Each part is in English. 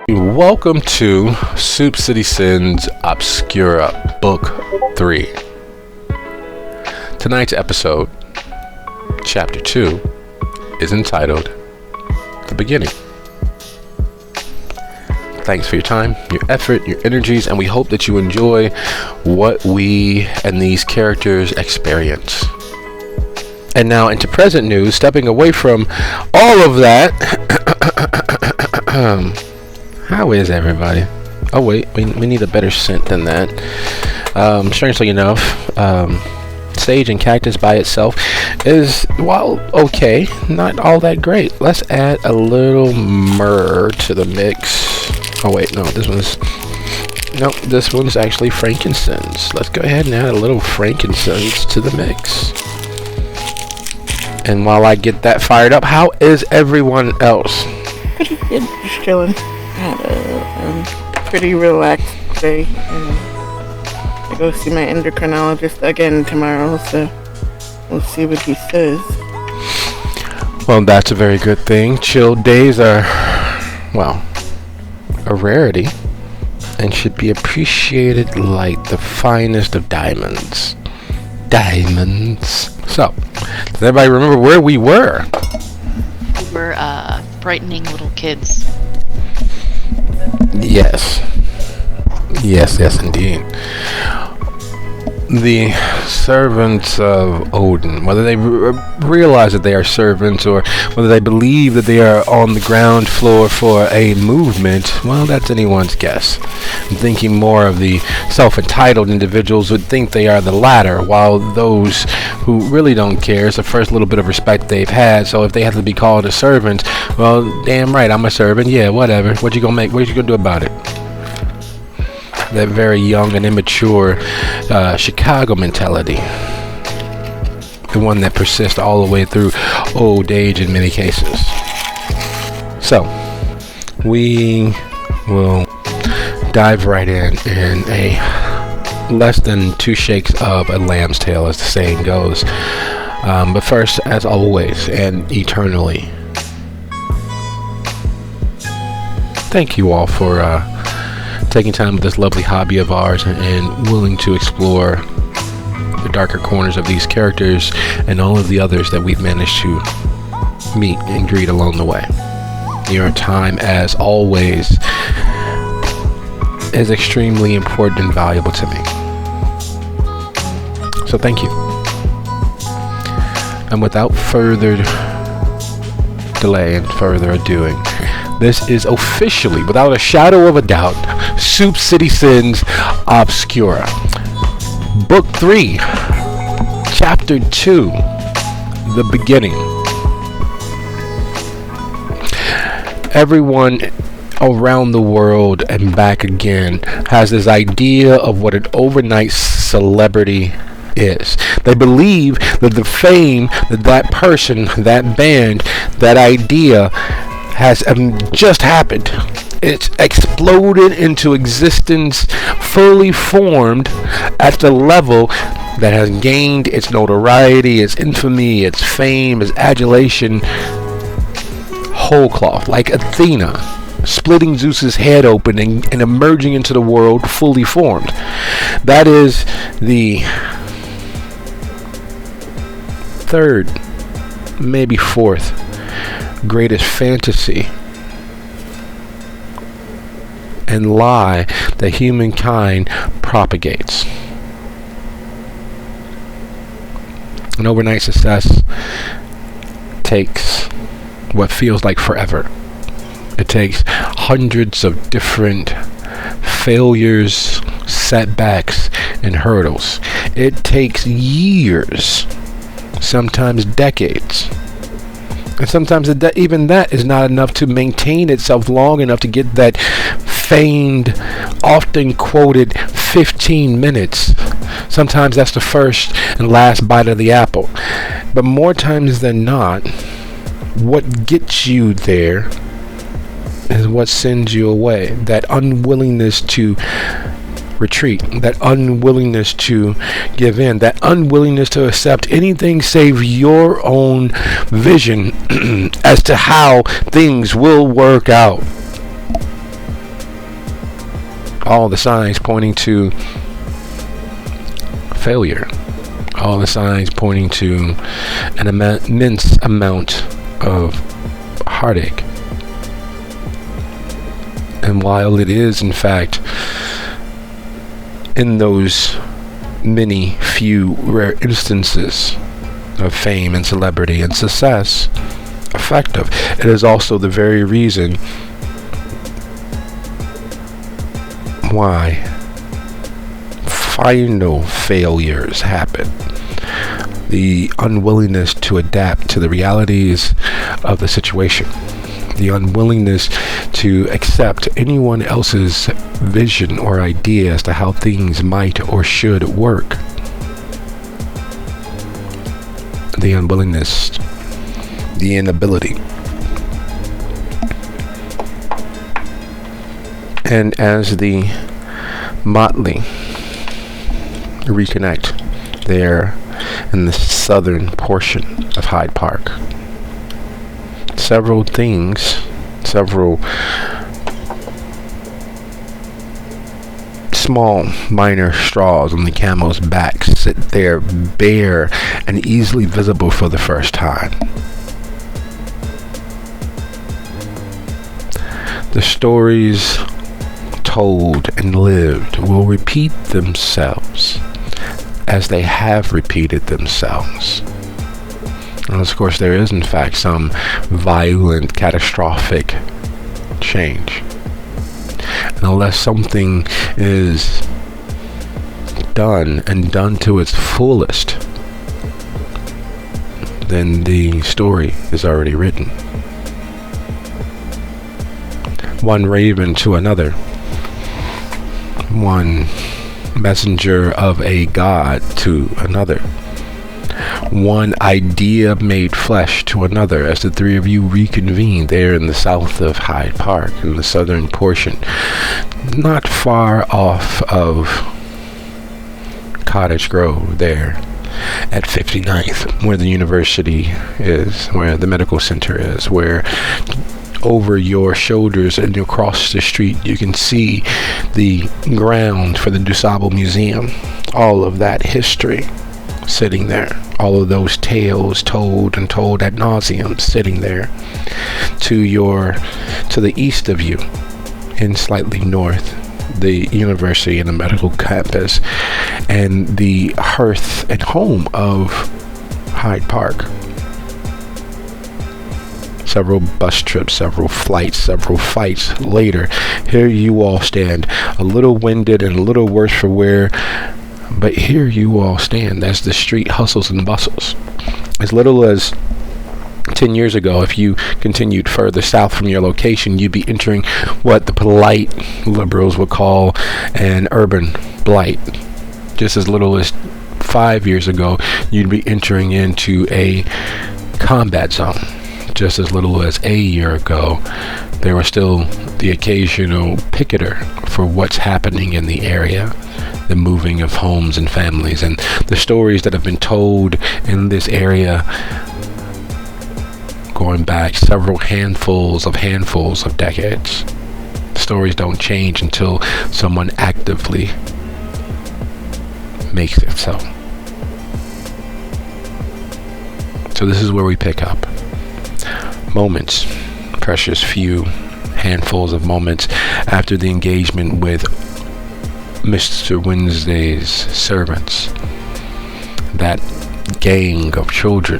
Welcome to Soup City Sins Obscura Book 3. Tonight's episode, Chapter 2, is entitled The Beginning. Thanks for your time, your effort, your energies, and we hope that you enjoy what we and these characters experience. And now into present news, stepping away from all of that. How is everybody? Oh wait, we need a better scent than that. Strangely enough, sage and cactus by itself is, well, okay, not all that great. Let's add a little myrrh to the mix. Oh wait, no, this one's actually frankincense. Let's go ahead and add a little frankincense to the mix. And while I get that fired up, how is everyone else? Pretty good, just chilling. Pretty relaxed today. I go see my endocrinologist again tomorrow, so we'll see what he says. Well, that's a very good thing. Chill days are, well, a rarity and should be appreciated like the finest of diamonds. So, does everybody remember where we were? We were frightening little kids. Yes, indeed. The servants of Odin, whether they realize that they are servants or whether they believe that they are on the ground floor for a movement, well, that's anyone's guess. I'm thinking more of the self-entitled individuals would think they are the latter, while those who really don't care is the first little bit of respect they've had. So if they have to be called a servant, well, damn right, I'm a servant. Yeah, whatever. What you gonna do about it? That very young and immature Chicago mentality. The one that persists all the way through old age in many cases. So, we will dive right in a less than 2 shakes of a lamb's tail, as the saying goes. But first, as always and eternally, thank you all for taking time with this lovely hobby of ours and willing to explore the darker corners of these characters and all of the others that we've managed to meet and greet along the way. Your time, as always, is extremely important and valuable to me. So thank you. And without further delay and further ado, this is officially, without a shadow of a doubt, Soup City Sins Obscura. Book 3, Chapter 2, The Beginning. Everyone around the world and back again has this idea of what an overnight celebrity is. They believe that the fame that person, that band, that idea has just happened. It's exploded into existence, fully formed at the level that has gained its notoriety, its infamy, its fame, its adulation, whole cloth, like Athena, splitting Zeus's head open and emerging into the world fully formed. That is the third, maybe fourth greatest fantasy and lie that humankind propagates. An overnight success takes what feels like forever. It takes hundreds of different failures, setbacks, and hurdles. It takes years, sometimes decades. And sometimes even that is not enough to maintain itself long enough to get that famed, often quoted 15 minutes. Sometimes that's the first and last bite of the apple. But more times than not, what gets you there is what sends you away. That unwillingness to retreat, that unwillingness to give in, that unwillingness to accept anything save your own vision as to how things will work out. all the signs pointing to failure, all the signs pointing to an immense amount of heartache. And while it is, in fact, in those many few rare instances of fame and celebrity and success effective, it is also the very reason why final failures happen. The unwillingness to adapt to the realities of the situation, the unwillingness to accept anyone else's vision or idea as to how things might or should work. The unwillingness, the inability. And as the motley reconnect there in the southern portion of Hyde Park, several small minor straws on the camel's back sit there bare and easily visible for the first time. The stories told and lived will repeat themselves as they have repeated themselves. And of course, there is in fact some violent, catastrophic change. And unless something is done and done to its fullest, then the story is already written. One raven to another, one messenger of a god to another, one idea made flesh to another, as the three of you reconvene there in the south of Hyde Park, in the southern portion, not far off of Cottage Grove, there at 59th, where the university is, where the medical center is, where over your shoulders and across the street you can see the ground for the DuSable Museum. All of that history sitting there, all of those tales told and told ad nauseum sitting there. To the east of you, and slightly north, the university and the medical campus, and the hearth and home of Hyde Park. Several bus trips, several flights, several fights later, here you all stand, a little winded and a little worse for wear, but here you all stand as the street hustles and bustles. As little as 10 years ago, if you continued further south from your location, you'd be entering what the polite liberals would call an urban blight. Just as little as 5 years ago, you'd be entering into a combat zone. Just as little as a year ago, there was still the occasional picketer for what's happening in the area, the moving of homes and families, and the stories that have been told in this area going back several handfuls of decades. Stories don't change until someone actively makes it so. So this is where we pick up. Moments, precious few handfuls of moments after the engagement with Mr. Wednesday's servants, that gang of children,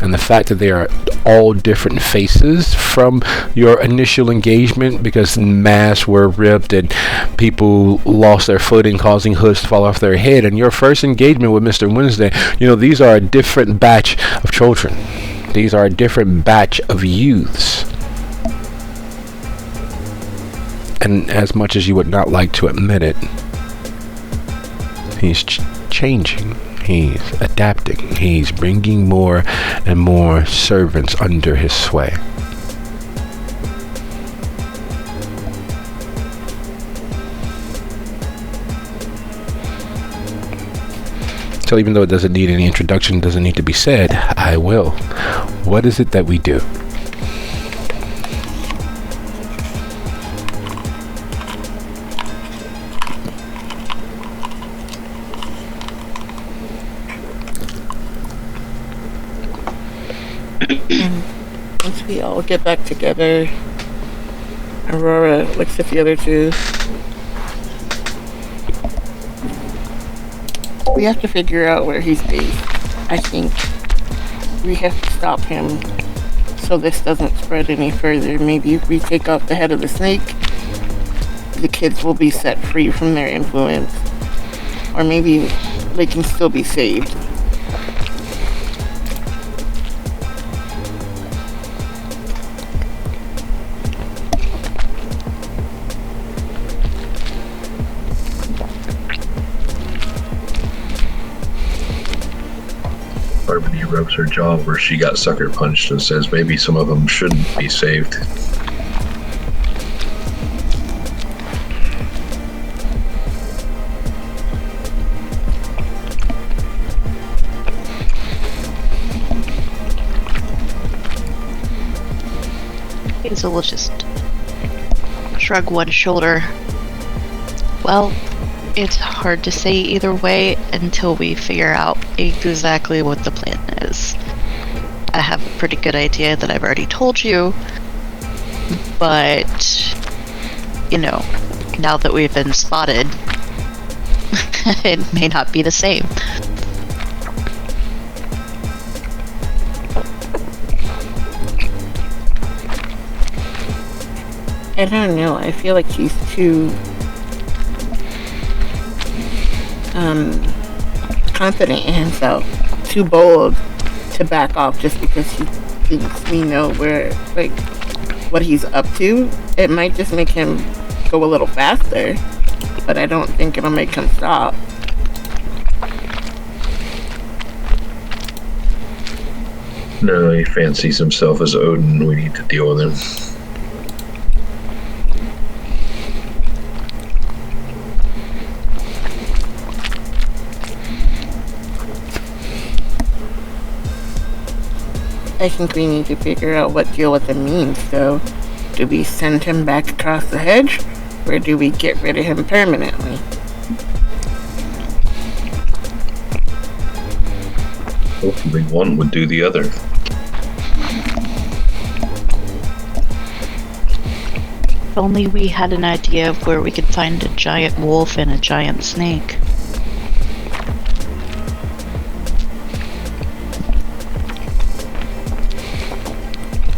and the fact that they are all different faces from your initial engagement, because masks were ripped and people lost their footing, causing hoods to fall off their head. And your first engagement with Mr. Wednesday, these are a different batch of children. These are a different batch of youths. And as much as you would not like to admit it, he's changing. He's adapting. He's bringing more and more servants under his sway. So even though it doesn't need any introduction, doesn't need to be said, I will. What is it that we do? we all get back together. Aurora looks at the other two. We have to figure out where he's based. I think we have to stop him so this doesn't spread any further. Maybe if we take off the head of the snake, the kids will be set free from their influence. Or maybe they can still be saved. Barbany rubs her jaw where she got sucker punched and says maybe some of them shouldn't be saved. Hazel will just shrug one shoulder. Well, it's hard to say either way until we figure out exactly what the plan is. I have a pretty good idea that I've already told you, but, you know, now that we've been spotted, it may not be the same. I don't know. I feel like he's too confident in himself, too bold to back off just because he thinks we know where, like, what he's up to. It might just make him go a little faster, but I don't think it'll make him stop. No, he fancies himself as Odin. We need to deal with him. I think we need to figure out what deal with him means, though. Do we send him back across the hedge, or do we get rid of him permanently? Hopefully one would do the other. If only we had an idea of where we could find a giant wolf and a giant snake.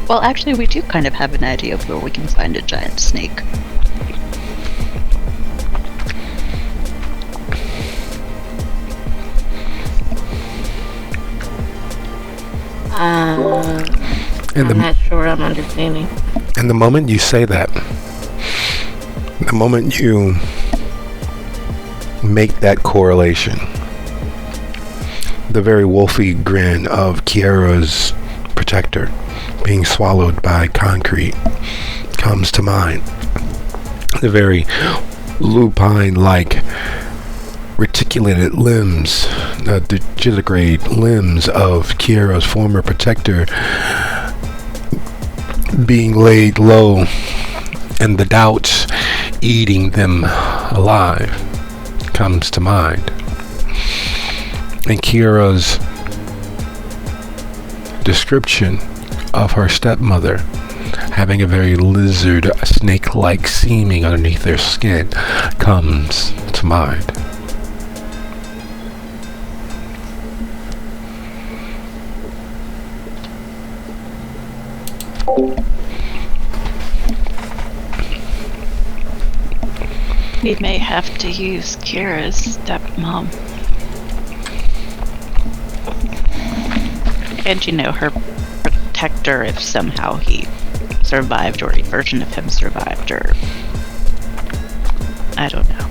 Well, actually, we do kind of have an idea of where we can find a giant snake. I'm not sure I'm understanding. And the moment you say that, the moment you make that correlation, the very wolfy grin of Kiera's protector being swallowed by concrete comes to mind. The very lupine-like reticulated limbs, the digitigrade limbs of Kiera's former protector being laid low, and the doubts eating them alive comes to mind. And Kiera's description of her stepmother having a very lizard, snake-like seeming underneath their skin comes to mind. We may have to use Kira's stepmom. And you know, her protector, if somehow he survived, or a version of him survived, or I don't know.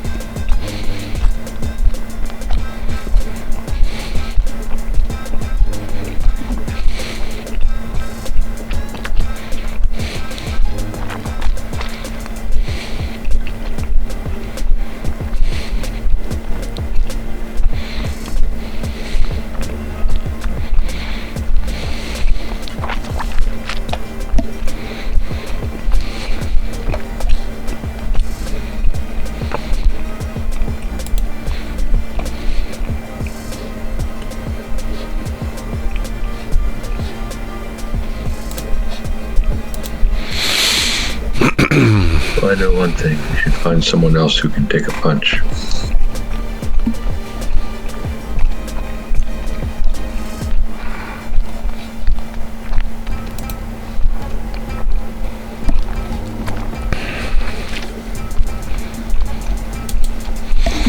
Well, I know one thing. We should find someone else who can take a punch.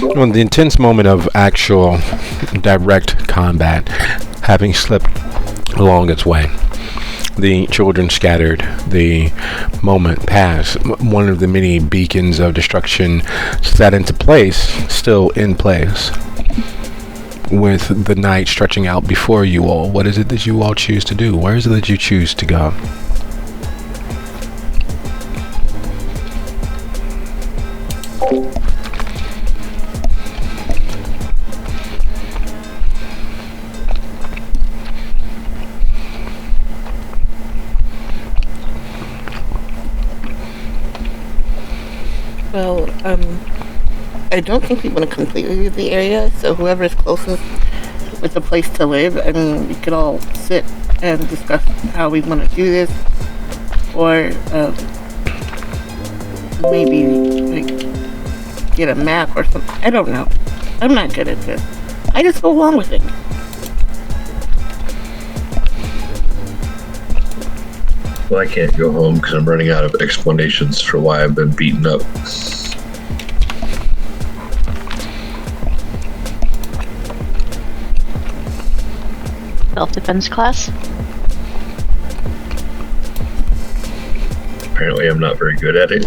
Well, the intense moment of actual direct combat having slipped along its way. The children scattered. The moment passed. One of the many beacons of destruction set into place, still in place. With the night stretching out before you all, what is it that you all choose to do? Where is it that you choose to go? Well, I don't think we want to completely leave the area, so whoever's closest with a place to live, I mean, we could all sit and discuss how we want to do this, or maybe like get a map or something. I don't know. I'm not good at this. I just go along with it. Well, I can't go home because I'm running out of explanations for why I've been beaten up. Self-defense class? Apparently, I'm not very good at it.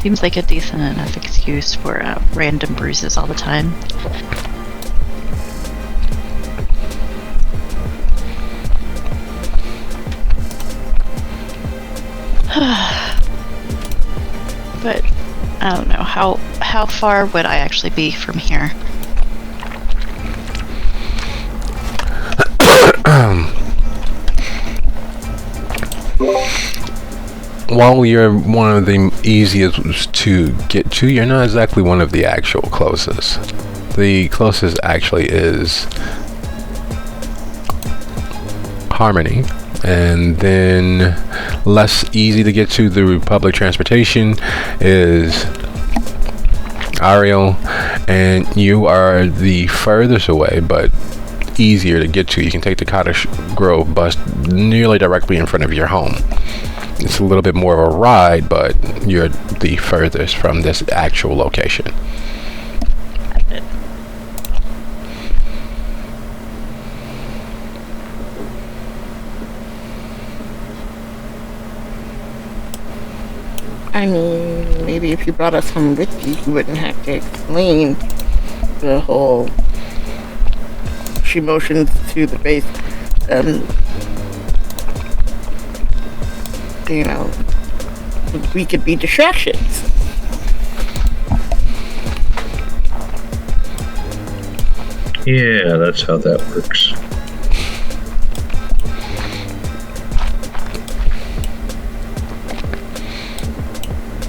Seems like a decent enough excuse for random bruises all the time. But I don't know, how far would I actually be from here? While you're one of the easiest to get to, you're not exactly one of the actual closest. The closest actually is Harmony, and then less easy to get to through public transportation is Ariel, and you are the furthest away but easier to get to. You can take the Cottage Grove bus nearly directly in front of your home. It's a little bit more of a ride, but you're the furthest from this actual location. I mean, maybe if you brought us home with you, you wouldn't have to explain the whole she motions to the base. You know, we could be distractions. Yeah, that's how that works.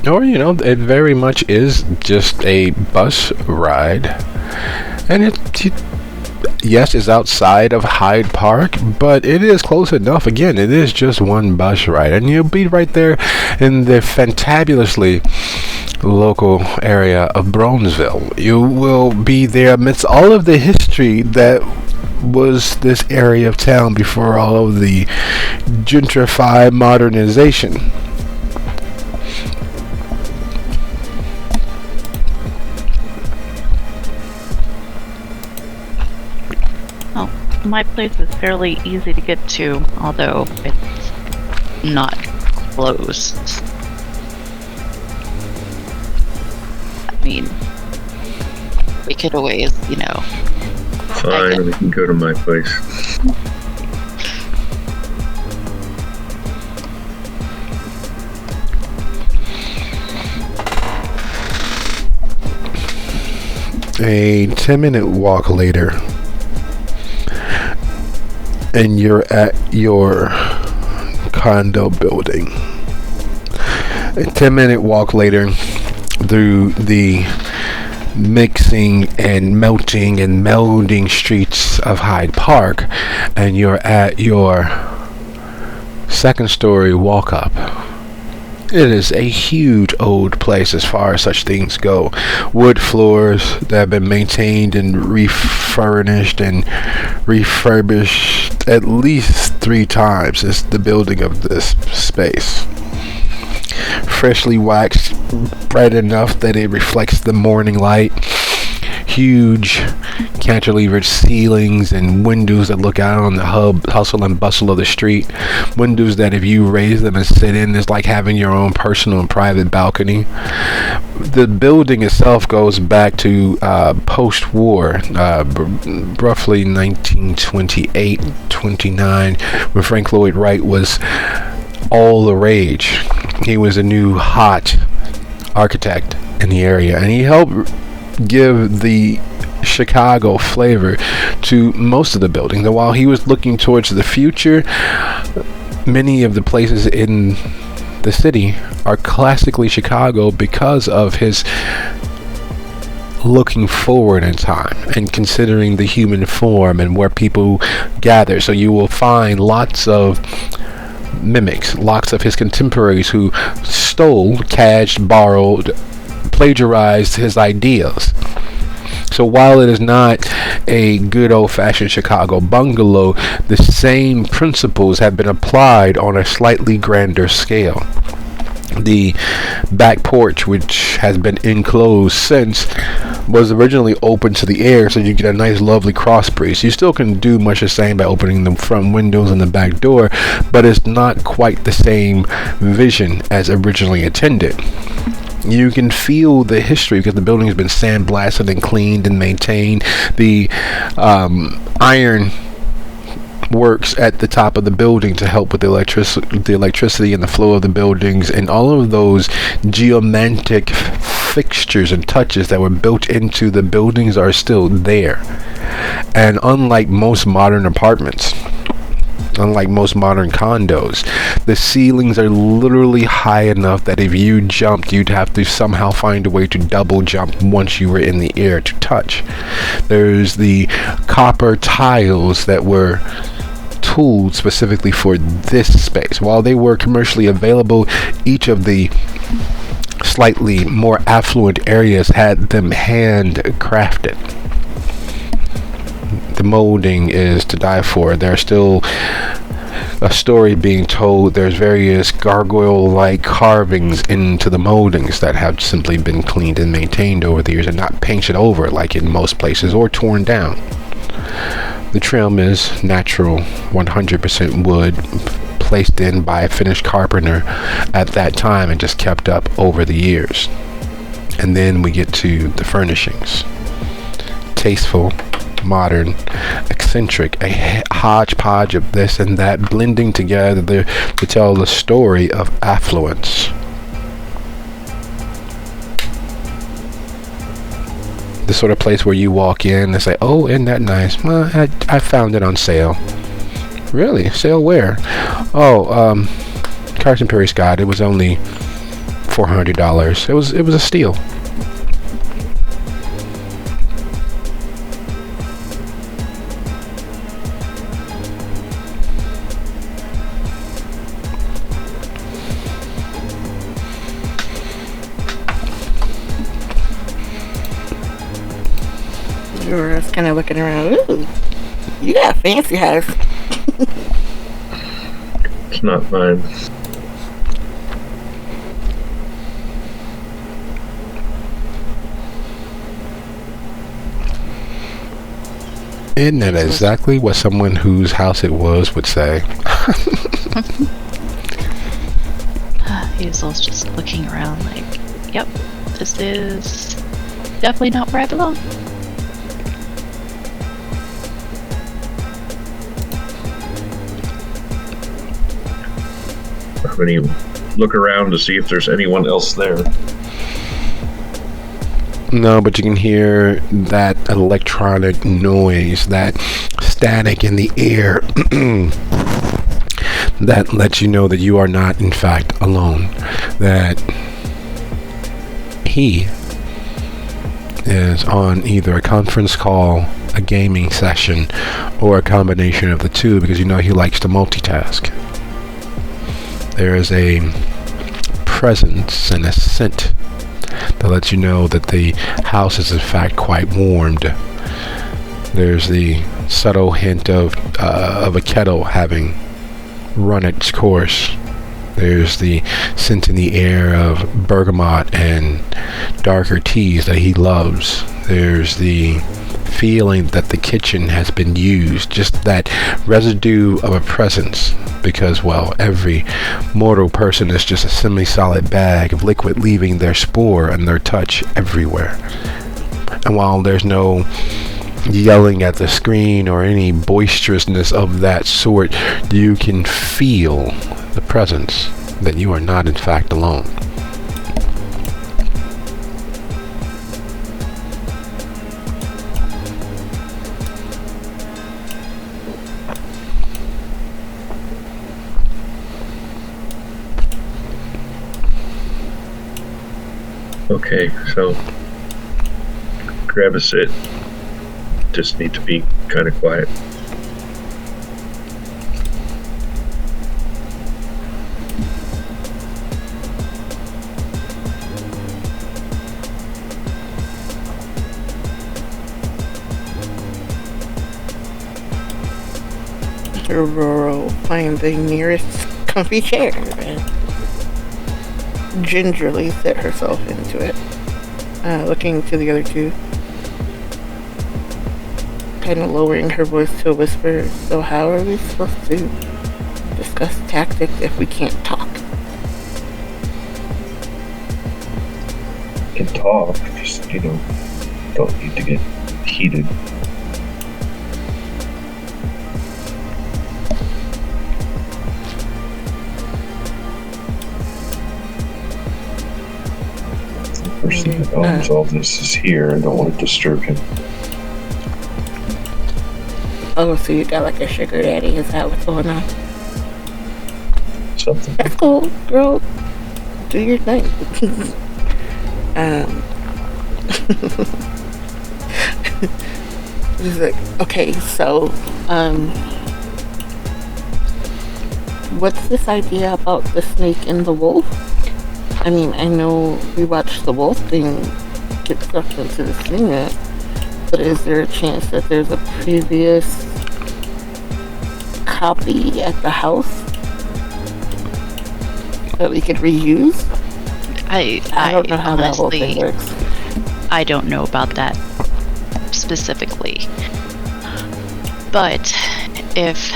Or, you know, it very much is just a bus ride. And yes, it's outside of Hyde Park, but it is close enough. Again, it is just one bus ride, and you'll be right there in the fantabulously local area of Bronzeville. You will be there amidst all of the history that was this area of town before all of the gentrified modernization. My place is fairly easy to get to, although it's not close. I mean, we could always, you know... Fine, we can go to my place. A 10-minute walk later, and you're at your condo building. A 10-minute walk later through the mixing and melting and melding streets of Hyde Park, and you're at your second story walk up. It is a huge old place as far as such things go. Wood floors that have been maintained and refurnished and refurbished at least 3 times since the building of this space. Freshly waxed, bright enough that it reflects the morning light. Huge cantilevered ceilings and windows that look out on the hustle and bustle of the street. Windows that if you raise them and sit in, it's like having your own personal and private balcony. The building itself goes back to post-war, roughly 1928-29, when Frank Lloyd Wright was all the rage. He was a new hot architect in the area, and he helped give the Chicago flavor to most of the buildings. And while he was looking towards the future, many of the places in the city are classically Chicago because of his looking forward in time and considering the human form and where people gather. So you will find lots of mimics, lots of his contemporaries who stole, cadged, borrowed, plagiarized his ideas. So while it is not a good old-fashioned Chicago bungalow, the same principles have been applied on a slightly grander scale. The back porch, which has been enclosed since, was originally open to the air, so you get a nice lovely cross breeze. You still can do much the same by opening the front windows and the back door, but it's not quite the same vision as originally intended. You can feel the history because the building has been sandblasted and cleaned and maintained. The iron works at the top of the building to help with the electricity and the flow of the buildings, and all of those geomantic fixtures and touches that were built into the buildings are still there. And unlike most modern apartments, unlike most modern condos, the ceilings are literally high enough that if you jumped, you'd have to somehow find a way to double jump once you were in the air to touch. There's the copper tiles that were tooled specifically for this space. While they were commercially available, each of the slightly more affluent areas had them handcrafted. The molding is to die for. There's still a story being told. There's various gargoyle-like carvings into the moldings that have simply been cleaned and maintained over the years and not painted over like in most places or torn down. The trim is natural, 100% wood, placed in by a finished carpenter at that time and just kept up over the years. And then we get to the furnishings. Tasteful, modern, eccentric, a hodgepodge of this and that blending together to tell the story of affluence. The sort of place where you walk in and say, "Oh, isn't that nice? Well, I found it on sale." Really? Sale where? Oh, Carson Perry Scott. It was only $400. It was a steal. You were just kind of looking around. Ooh, you got a fancy house. It's not mine. Isn't that exactly what someone whose house it was would say? Hazel's just looking around like, yep, this is definitely not where I belong. When you look around to see if there's anyone else there. No, but you can hear that electronic noise, that static in the air that lets you know that you are not, in fact, alone. That he is on either a conference call a gaming session or a combination of the two, because you know he likes to multitask. There is a presence and a scent that lets you know that the house is in fact quite warmed. There's the subtle hint of a kettle having run its course. There's the scent in the air of bergamot and darker teas that he loves. There's the feeling that the kitchen has been used, just that residue of a presence, because, well, every mortal person is just a semi-solid bag of liquid leaving their spore and their touch everywhere. And while there's no yelling at the screen or any boisterousness of that sort, you can feel the presence that you are not in fact alone. Okay, so grab a sit. Just need to be kind of quiet. Aurora will find the nearest comfy chair and gingerly sit herself into it, looking to the other two, kind of lowering her voice to a whisper. So how are we supposed to discuss tactics if we can't talk? Can talk, just, don't need to get heated. The person that owns all this is here. I don't want to disturb him. Oh, so you got like a sugar daddy? Is that what's going on? Something. That's cool, girl. Do your thing. He's like, okay, so, what's this idea about the snake and the wolf? I mean, I know we watched the wolf thing get sucked into the singer, but is there a chance that there's a previous copy at the house that we could reuse? I don't know how that whole thing works. I don't know about that specifically. But if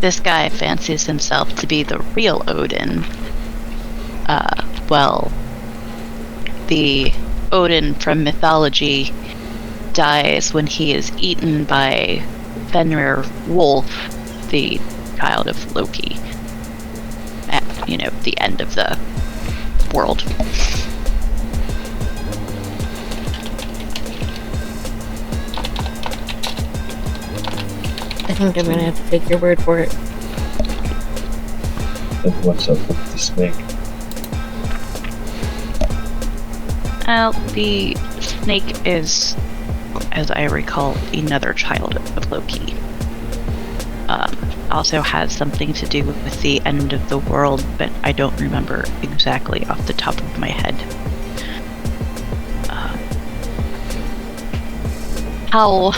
this guy fancies himself to be the real Odin, well, the Odin from mythology dies when he is eaten by Fenrir Wolf, the child of Loki, at, the end of the world. I think I'm gonna have to take your word for it. And what's up with the snake? Well, the snake is, as I recall, another child of Loki. Also has something to do with the end of the world, but I don't remember exactly off the top of my head. How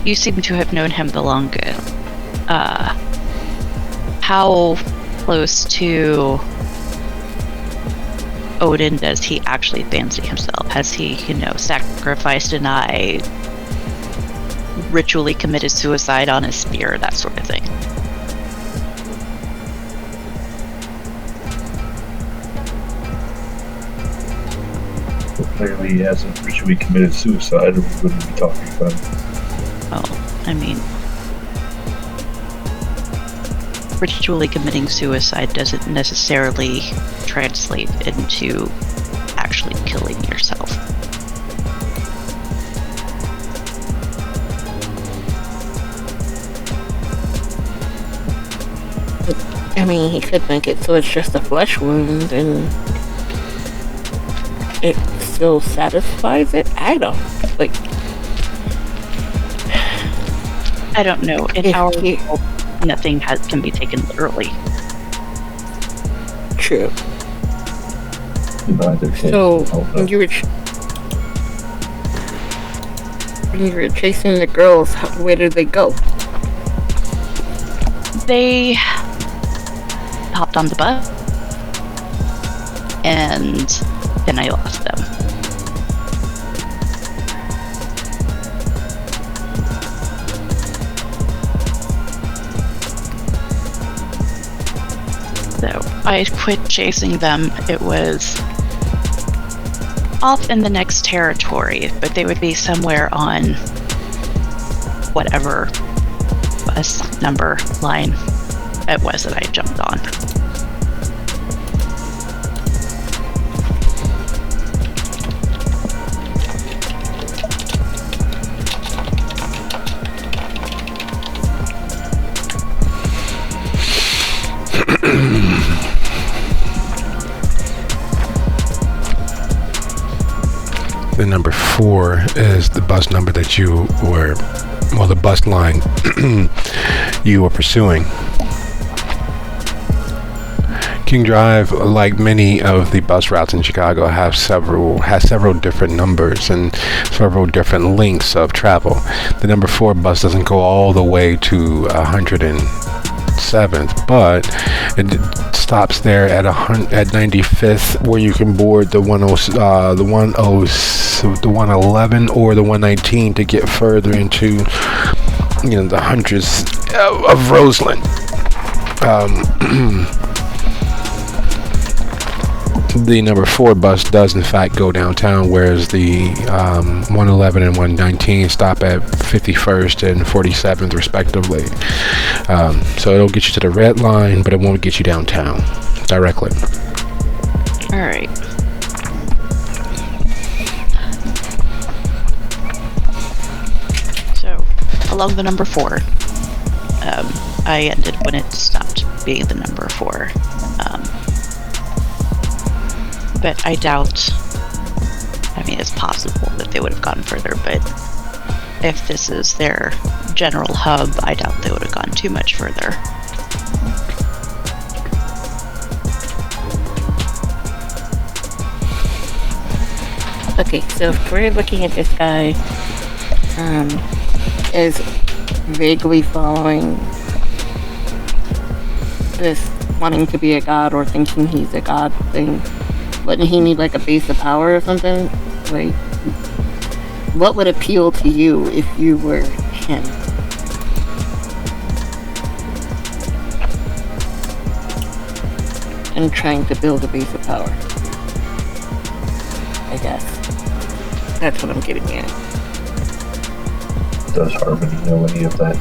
you seem to have known him the longest. How close to Odin does he actually fancy himself? Has he, sacrificed an eye, ritually committed suicide on his spear, that sort of thing? Well, clearly he hasn't ritually committed suicide, or we wouldn't be talking about it. Oh, I mean, ritually committing suicide doesn't necessarily translate into actually killing yourself. I mean, he could make it so it's just a flesh wound and it still satisfies it. I don't, I don't know. In If our you- world, nothing can be taken literally. True. In either case, So I'll when you were chasing the girls, where did they go? They hopped on the bus, and then I lost them. So I quit chasing them. It was off in the next territory, but they would be somewhere on whatever bus number line it was that I jumped on. The number 4 is the bus number that you were, well, the bus line you were pursuing. King Drive, like many of the bus routes in Chicago, has several different numbers and several different lengths of travel. The number 4 bus doesn't go all the way to 107th, but it stops there at 95th, where you can board the 111 or the 119 to get further into, the hundreds of Roseland. The number 4 bus does in fact go downtown, whereas the 111 and 119 stop at 51st and 47th respectively. So it'll get you to the red line, but it won't get you downtown directly. Alright. So, along the number 4, I ended when it stopped being the number 4. But I doubt, it's possible that they would have gone further, but if this is their general hub, I doubt they would have gone too much further. Okay, so if we're looking at this guy as vaguely following this wanting to be a god or thinking he's a god thing, wouldn't he need like a base of power or something? Like, what would appeal to you if you were him? And trying to build a base of power, I guess. That's what I'm getting at. Does Harmony know any of that?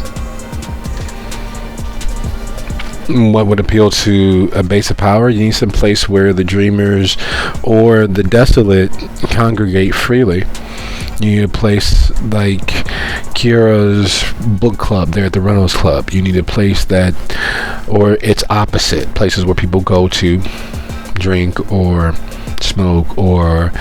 What would appeal to a base of power? You need some place where the dreamers or the desolate congregate freely. You need a place like Kira's book club there at the Reynolds Club. You need a place that, or its opposite, places where people go to drink or smoke or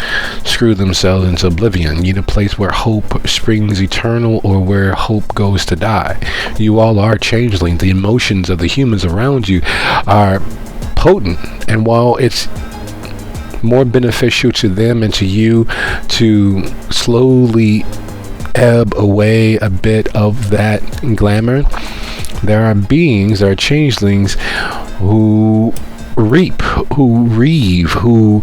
screw themselves into oblivion. You need a place where hope springs eternal or where hope goes to die. You all are changeling. The emotions of the humans around you are potent, and while it's more beneficial to them and to you to slowly ebb away a bit of that glamour, there are beings, there are changelings who reap, who reave, who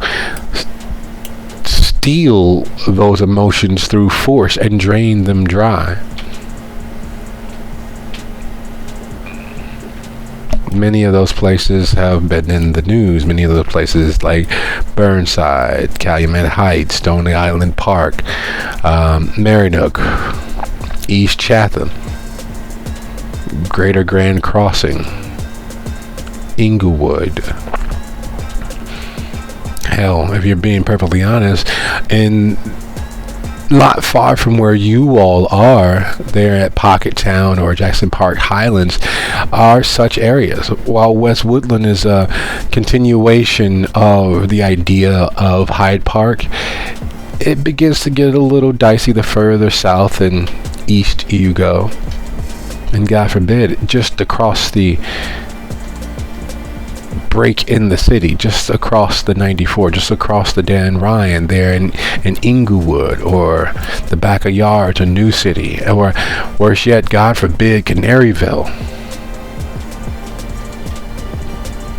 steal those emotions through force and drain them dry. Many of those places have been in the news. Many of those places like Burnside, Calumet Heights, Stony Island Park, Marinook, East Chatham, Greater Grand Crossing, Inglewood. Hell, if you're being perfectly honest, and not far from where you all are, there at Pocket Town or Jackson Park Highlands, are such areas. While West Woodland is a continuation of the idea of Hyde Park, it begins to get a little dicey the further south and east you go. And God forbid, just across the break in the city, just across the 94, just across the Dan Ryan there in Inglewood, or the back of yards, or New City, or worse yet, God forbid, Canaryville.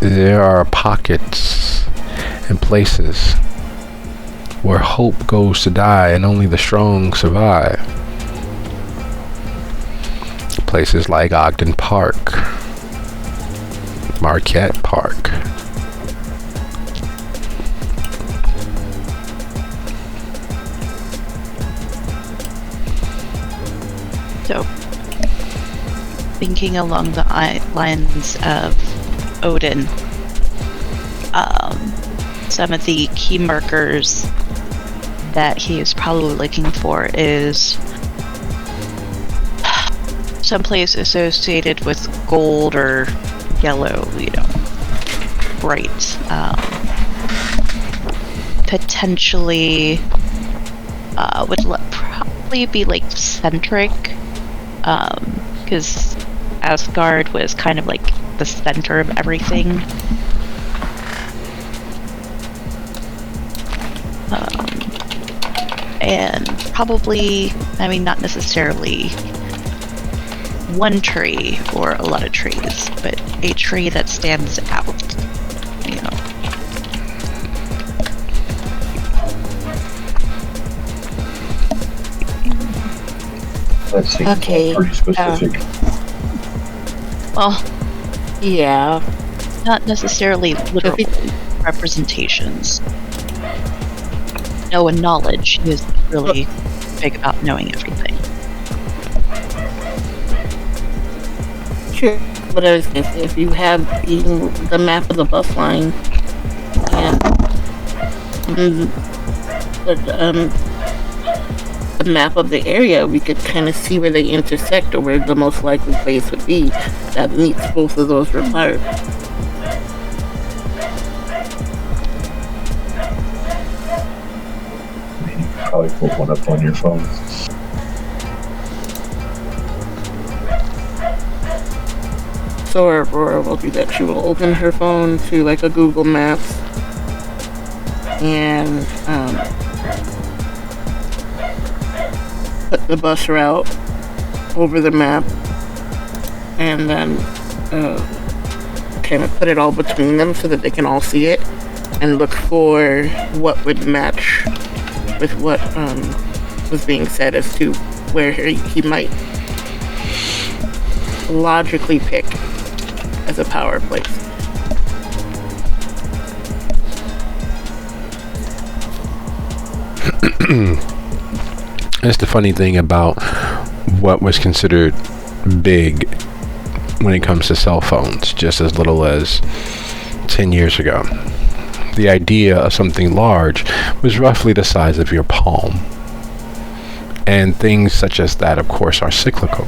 There are pockets and places where hope goes to die and only the strong survive. Places like Ogden Park, Marquette Park. So, thinking along the lines of Odin, some of the key markers that he is probably looking for is someplace associated with gold or yellow, bright. Potentially would probably be like centric, because Asgard was kind of like the center of everything. And probably, not necessarily one tree or a lot of trees, but a tree that stands out, That seems Okay, pretty specific. Well, Yeah. not necessarily literal representations. Knowing knowledge is really big about knowing everything. Sure. But I was going to say, if you have the map of the bus line and the map of the area, we could kind of see where they intersect or where the most likely place would be that meets both of those requirements. Probably put one up on your phone. So Aurora will do that. She will open her phone to like a Google Maps and put the bus route over the map, and then kind of put it all between them so that they can all see it and look for what would match with what was being said as to where he might logically pick as a power place. That's the funny thing about what was considered big when it comes to cell phones, just as little as 10 years ago. The idea of something large was roughly the size of your palm. And things such as that, of course, are cyclical.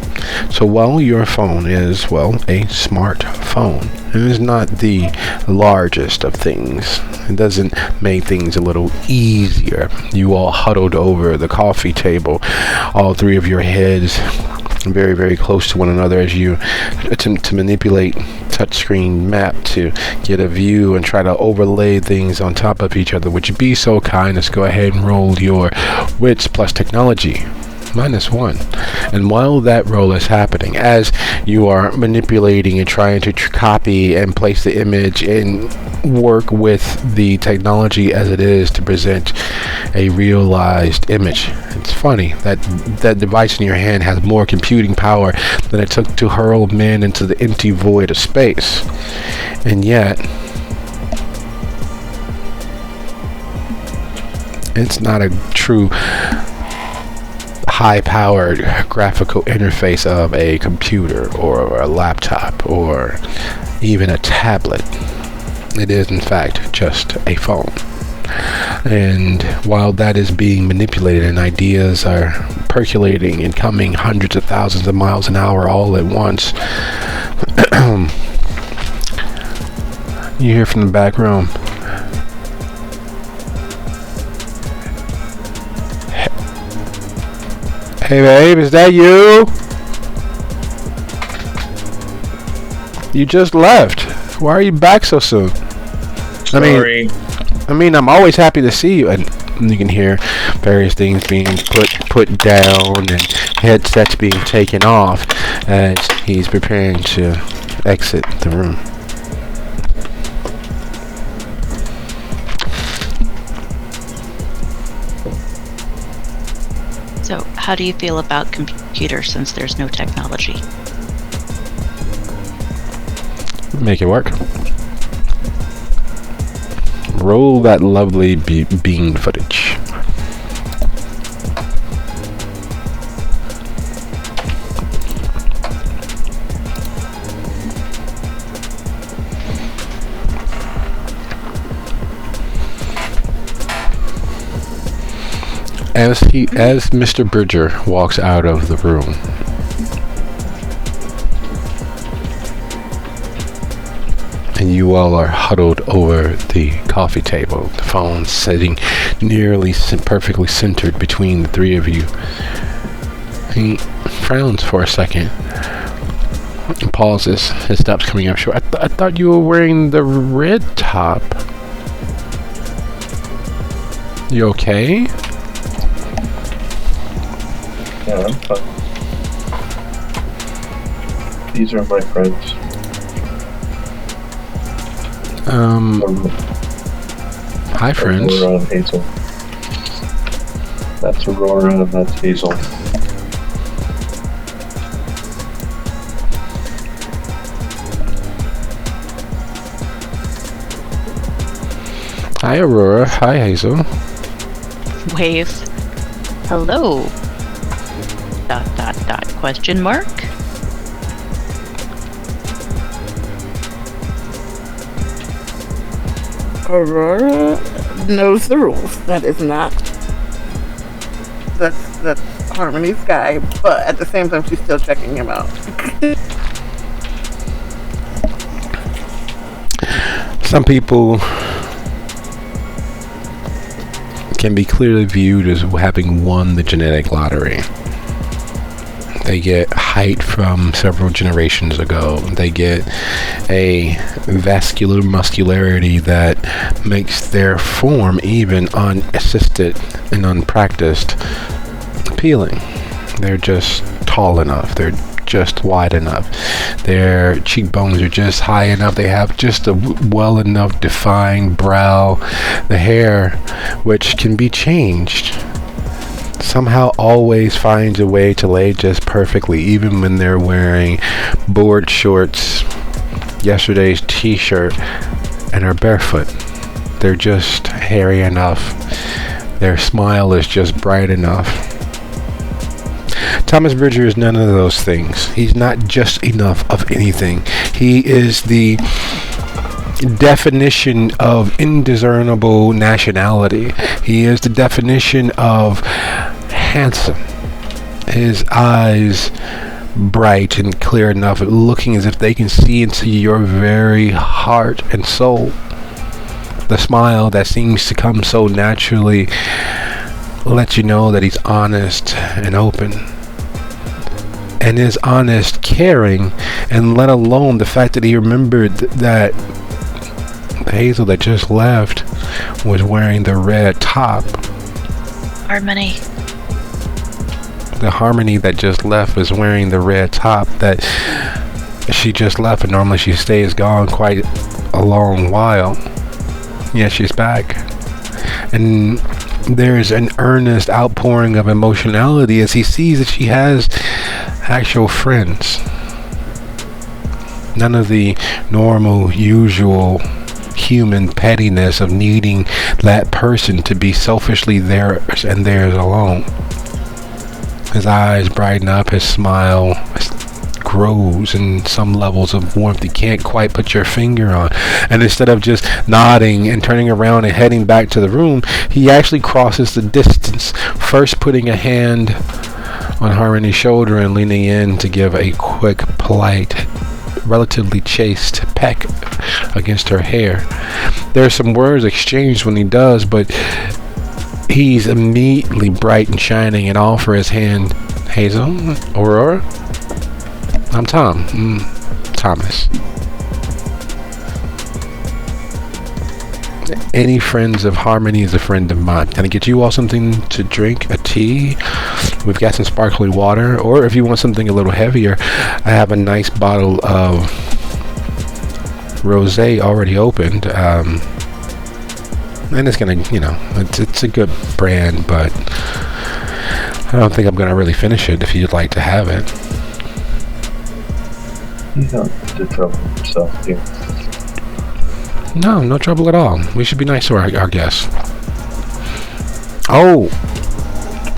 So while your phone is, well, a smartphone, it is not the largest of things. It doesn't make things a little easier. You all huddled over the coffee table, all three of your heads very, very close to one another as you attempt to manipulate touchscreen map to get a view and try to overlay things on top of each other. Would you be so kind as go ahead and roll your wits plus technology -1? And while that roll is happening, as you are manipulating and trying to copy and place the image and work with the technology as it is to present a realized image, it's funny that that device in your hand has more computing power than it took to hurl men into the empty void of space. And yet it's not a true high-powered graphical interface of a computer or a laptop or even a tablet. It is in fact just a phone. And while that is being manipulated and ideas are percolating and coming hundreds of thousands of miles an hour all at once, you hear from the back room, "Hey babe, is that you?" You just left. Why are you back so soon? Sorry. I mean, I'm always happy to see you. And you can hear various things being put down and headsets being taken off as he's preparing to exit the room. So, how do you feel about computers since there's no technology? Make it work. Roll that lovely bean footage. As Mr. Bridger walks out of the room, and you all are huddled over the coffee table, the phone sitting nearly perfectly centered between the three of you. He frowns for a second and pauses. His steps coming up short. I thought you were wearing the red top. You okay? Yeah, I'm fine. These are my friends. Hi, friends. Aurora and Hazel. That's Aurora and that's Hazel. Hi, Aurora. Hi, Hazel. Wave. Hello. ... question mark? Aurora knows the rules. That is not. That's Harmony's guy, but at the same time, she's still checking him out. Some people can be clearly viewed as having won the genetic lottery. They get height from several generations ago. They get a vascular muscularity that makes their form, even unassisted and unpracticed, appealing. They're just tall enough. They're just wide enough. Their cheekbones are just high enough. They have just a well enough defined brow. The hair, which can be changed, somehow always finds a way to lay just perfectly, even when they're wearing board shorts, yesterday's t-shirt, and are barefoot. They're just hairy enough. Their smile is just bright enough. Thomas Bridger is none of those things. He's not just enough of anything. He is the definition of indiscernible nationality. He is the definition of handsome. His eyes bright and clear enough, looking as if they can see into your very heart and soul. The smile that seems to come so naturally lets you know that he's honest and open. And is honest, caring, and let alone the fact that he remembered that Hazel that just left was wearing the red top. Harmony. The Harmony that just left was wearing the red top that she just left, and normally she stays gone quite a long while. Yeah, she's back. And there's an earnest outpouring of emotionality as he sees that she has actual friends. None of the normal, usual human pettiness of needing that person to be selfishly theirs and theirs alone. His eyes brighten up, his smile grows in some levels of warmth you can't quite put your finger on. And instead of just nodding and turning around and heading back to the room, he actually crosses the distance, first putting a hand on Harmony's shoulder and leaning in to give a quick, polite, relatively chaste peck against her hair. There's some words exchanged when he does, but he's immediately bright and shining and offer his hand. Hazel? Aurora? I'm Tom. Thomas. Any friends of Harmony is a friend of mine. Can I get you all something to drink? A tea? We've got some sparkling water. Or if you want something a little heavier, I have a nice bottle of rosé already opened. And it's gonna, it's a good brand, but I don't think I'm gonna really finish it if you'd like to have it. You don't do trouble yourself, dear. No trouble at all. We should be nice to our guests. Oh,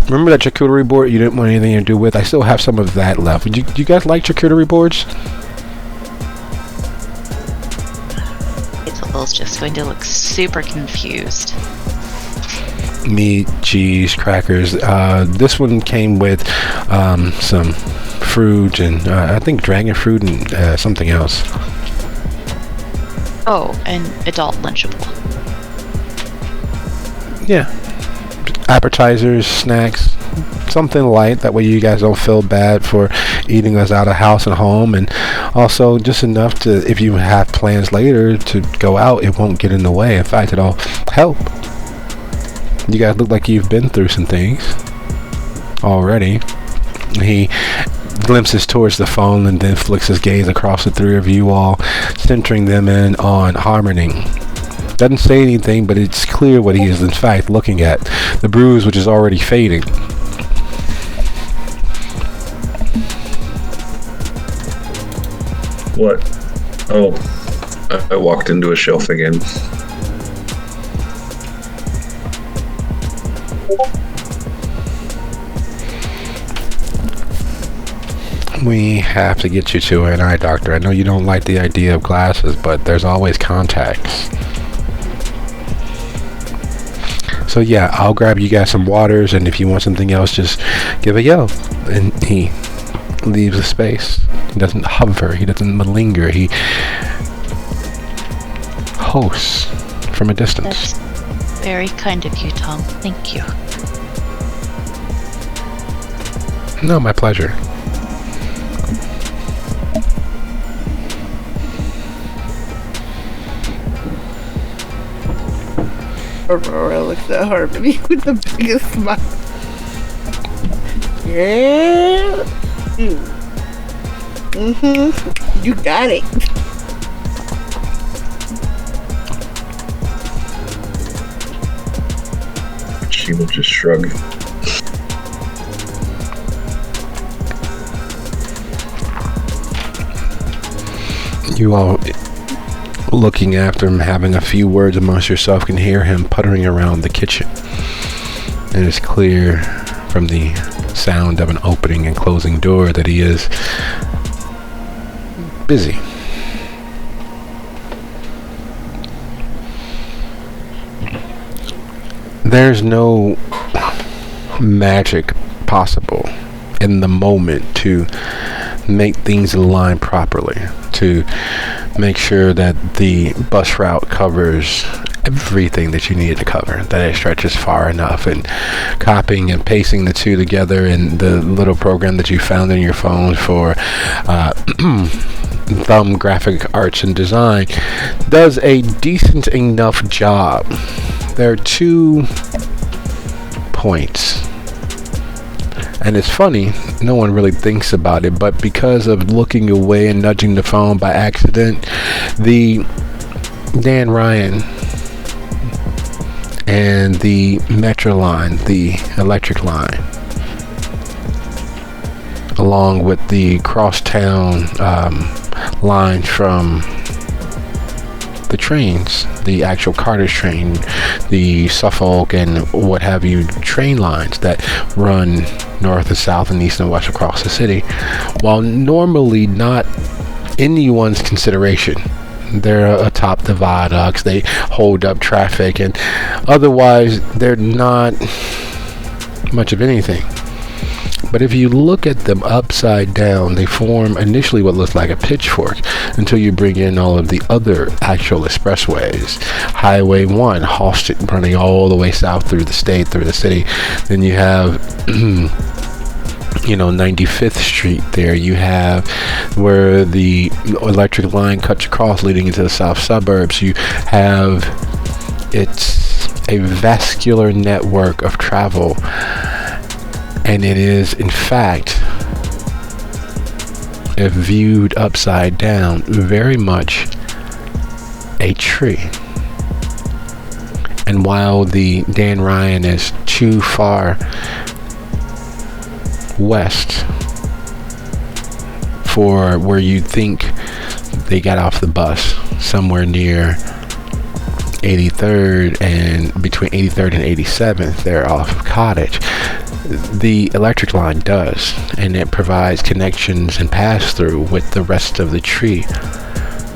remember that charcuterie board you didn't want anything to do with? I still have some of that left. Do you guys like charcuterie boards? It's just going to look super confused. Meat, cheese, crackers. This one came with some fruit and I think dragon fruit and something else. Oh, an adult Lunchable. Yeah. Appetizers, snacks, something light. That way you guys don't feel bad for eating us out of house and home. And also just enough to, if you have plans later to go out, it won't get in the way. In fact, it'll help. You guys look like you've been through some things already. He glimpses towards the phone and then flicks his gaze across the three of you all, centering them in on Harmony. Doesn't say anything, but it's clear what he is in fact looking at. The bruise which is already fading. What? Oh, I walked into a shelf again. We have to get you to an eye doctor. I know you don't like the idea of glasses, but there's always contacts. So yeah, I'll grab you guys some waters, and if you want something else, just give a yell. And he leaves the space. He doesn't hover. He doesn't malinger. He hosts from a distance. That's very kind of you, Tom. Thank you. No, my pleasure. Aurora looks at Harmony with the biggest smile. Yeah. You got it. She will just shrug. You all, looking after him, having a few words amongst yourself, can hear him puttering around the kitchen. It is clear from the sound of an opening and closing door that he is busy. There's no magic possible in the moment to make things align properly, to make sure that the bus route covers everything that you need to cover, that it stretches far enough, and copying and pasting the two together in the little program that you found in your phone for Thumb Graphic Arts and Design does a decent enough job. There are 2 points. And it's funny, no one really thinks about it, but because of looking away and nudging the phone by accident, the Dan Ryan and the Metro line, the electric line, along with the crosstown line from the trains, the actual Carter's train, the Suffolk and what have you train lines that run north and south and east and west across the city, while normally not anyone's consideration. They're atop the viaducts, they hold up traffic, and otherwise they're not much of anything. But if you look at them upside down, they form initially what looks like a pitchfork until you bring in all of the other actual expressways. Highway 1, Halsted, running all the way south through the state, through the city. Then you have 95th Street there. You have where the electric line cuts across leading into the south suburbs. You have, it's a vascular network of travel. And it is, in fact, if viewed upside down, very much a tree. And while the Dan Ryan is too far west for where you think they got off the bus, somewhere near 83rd and between 83rd and 87th, they're off of Cottage. The electric line does, and it provides connections and pass through with the rest of the tree,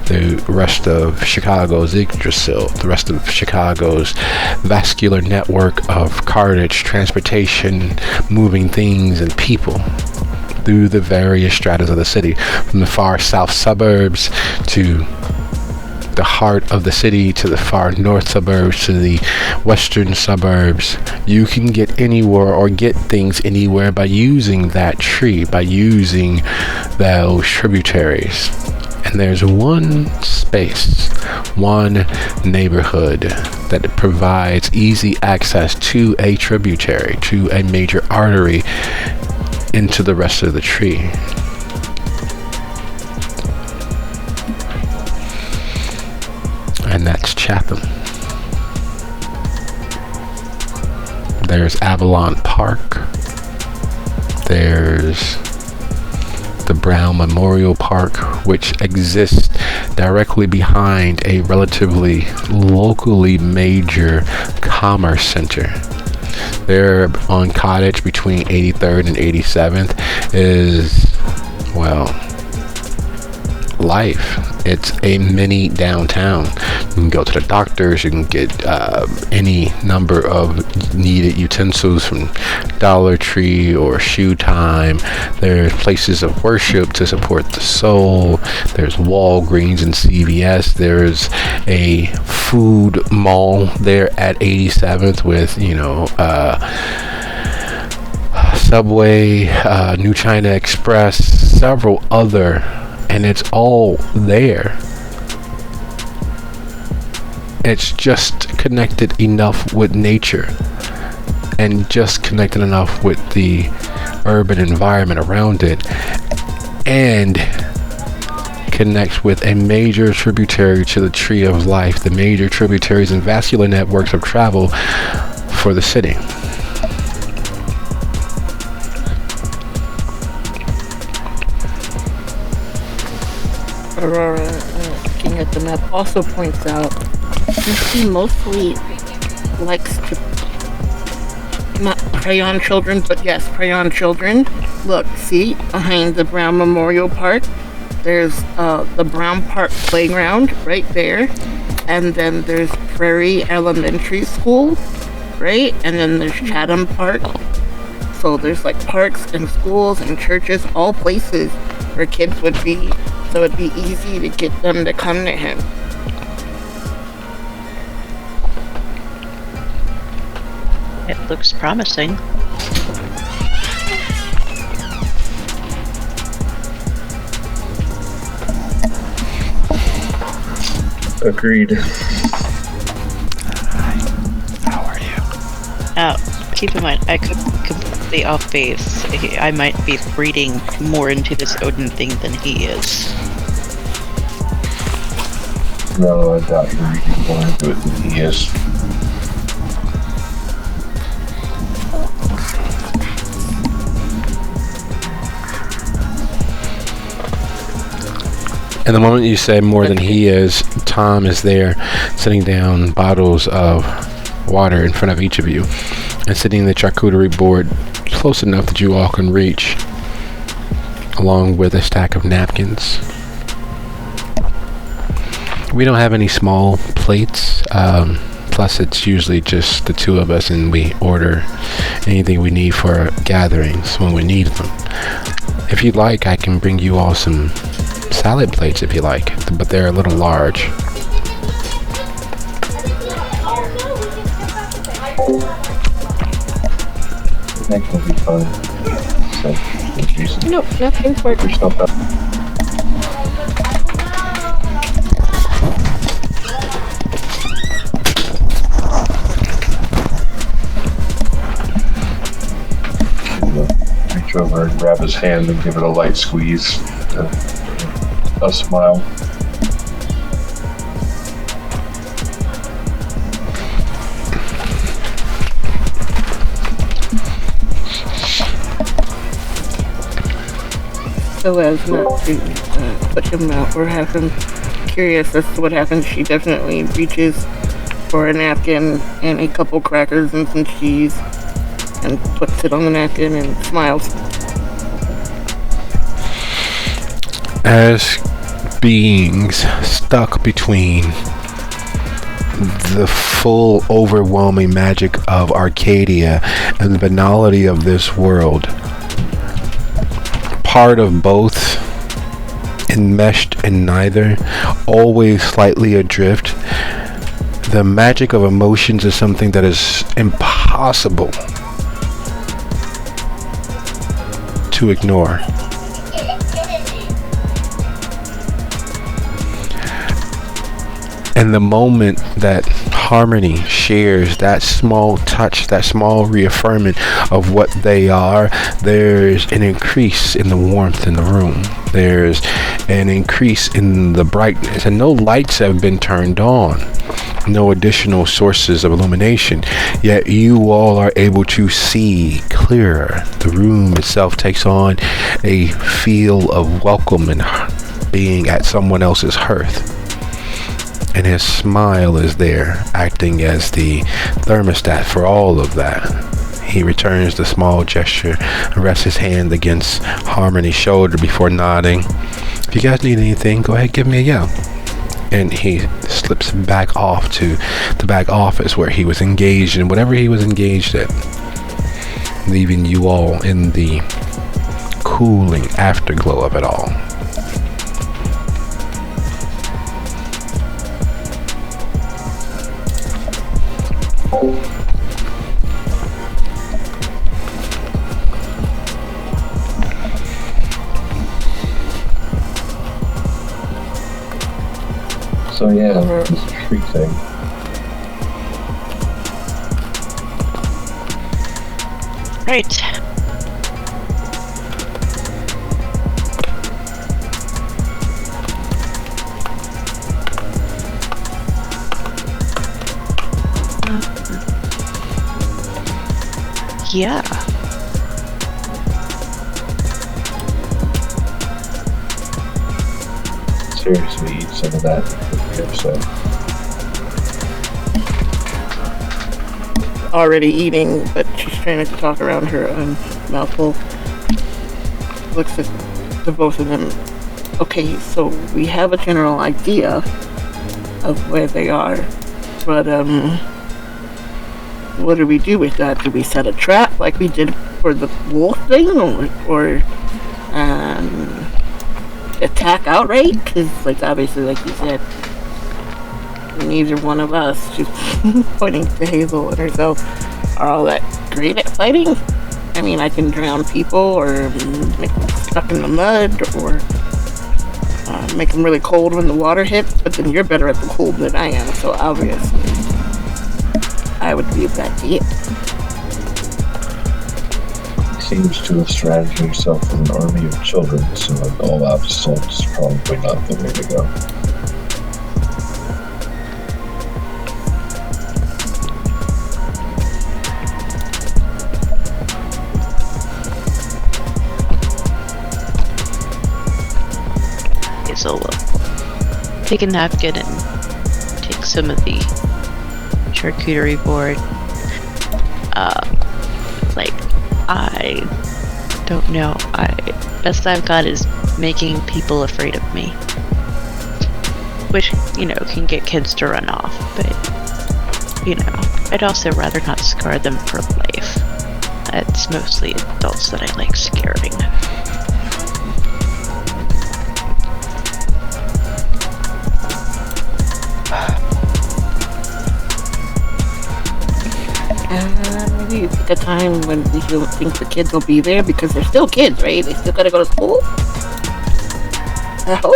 the rest of Chicago's Yggdrasil, the rest of Chicago's vascular network of cartage, transportation, moving things and people through the various stratas of the city, from the far south suburbs to the heart of the city, to the far north suburbs, to the western suburbs. You can get anywhere or get things anywhere by using that tree, by using those tributaries. And there's one space, one neighborhood that provides easy access to a tributary, to a major artery into the rest of the tree. And that's Chatham. There's Avalon Park. There's the Brown Memorial Park, which exists directly behind a relatively locally major commerce center. There on Cottage between 83rd and 87th is, well, life. It's a mini downtown. You can go to the doctors, you can get any number of needed utensils from Dollar Tree or Shoe Time. There's places of worship to support the soul. There's Walgreens and CVS. There's a food mall there at 87th with, Subway, New China Express, several other, and it's all there. It's just connected enough with nature and just connected enough with the urban environment around it, and connects with a major tributary to the Tree of Life, the major tributaries and vascular networks of travel for the city. Aurora, looking at the map, also points out he mostly likes to, not prey on children, but yes, prey on children. Look, see, behind the Brown Memorial Park, there's the Brown Park Playground right there, and then there's Prairie Elementary School, right? And then there's Chatham Park. So there's like parks and schools and churches, all places where kids would be, so it'd be easy to get them to come to him. It looks promising. Agreed. How are you? Now, keep in mind, I could be completely off base. I might be reading more into this Odin thing than he is. No, I doubt you're reading more into it than he is. And the moment you say more than he is, Tom is there setting down bottles of water in front of each of you and sitting the charcuterie board close enough that you all can reach, along with a stack of napkins. We don't have any small plates, plus it's usually just the two of us, and we order anything we need for gatherings when we need them. If you'd like, I can bring you all some salad plates if you like, but they're a little large. Next will be fun. So, Jesus. Nope, nothing's working. There's not that. Reach over and grab his hand and give it a light squeeze. A smile. So as not to put him out or have him curious as to what happens, she definitely reaches for a napkin and a couple crackers and some cheese and puts it on the napkin and smiles. As beings stuck between the full overwhelming magic of Arcadia and the banality of this world, part of both, enmeshed in neither, always slightly adrift, the magic of emotions is something that is impossible to ignore. And the moment that Harmony shares that small touch, that small reaffirmment of what they are, there's an increase in the warmth in the room. There's an increase in the brightness, and no lights have been turned on. No additional sources of illumination, yet you all are able to see clearer. The room itself takes on a feel of welcome and being at someone else's hearth. And his smile is there, acting as the thermostat for all of that. He returns the small gesture and rests his hand against Harmony's shoulder before nodding. If you guys need anything, go ahead, give me a yell. And he slips back off to the back office where he was engaged in whatever he was engaged in, leaving you all in the cooling afterglow of it all. So yeah, this tree thing. Right. Yeah. Seriously, eat some of that. So. Already eating, but she's trying to talk around her mouthful. Looks at the both of them. Okay, so we have a general idea of where they are, but what do we do with that? Do we set a trap like we did for the wolf thing, or attack outright? Because, like, obviously, like you said, neither one of us, she's pointing to Hazel and herself, are all that great at fighting. I mean, I can drown people or make them stuck in the mud or make them really cold when the water hits, but then you're better at the cold than I am, so obviously I would leave that to you. Seems to have surrounded himself with an army of children, so an all-out assault is probably not the way to go. So we'll take a napkin and take some of the charcuterie board. I don't know. Best I've got is making people afraid of me, which, you know, can get kids to run off. But, you know, I'd also rather not scar them for life. It's mostly adults that I like scaring. Maybe pick a time when we don't think the kids will be there, because they're still kids, right? They still gotta go to school. I hope.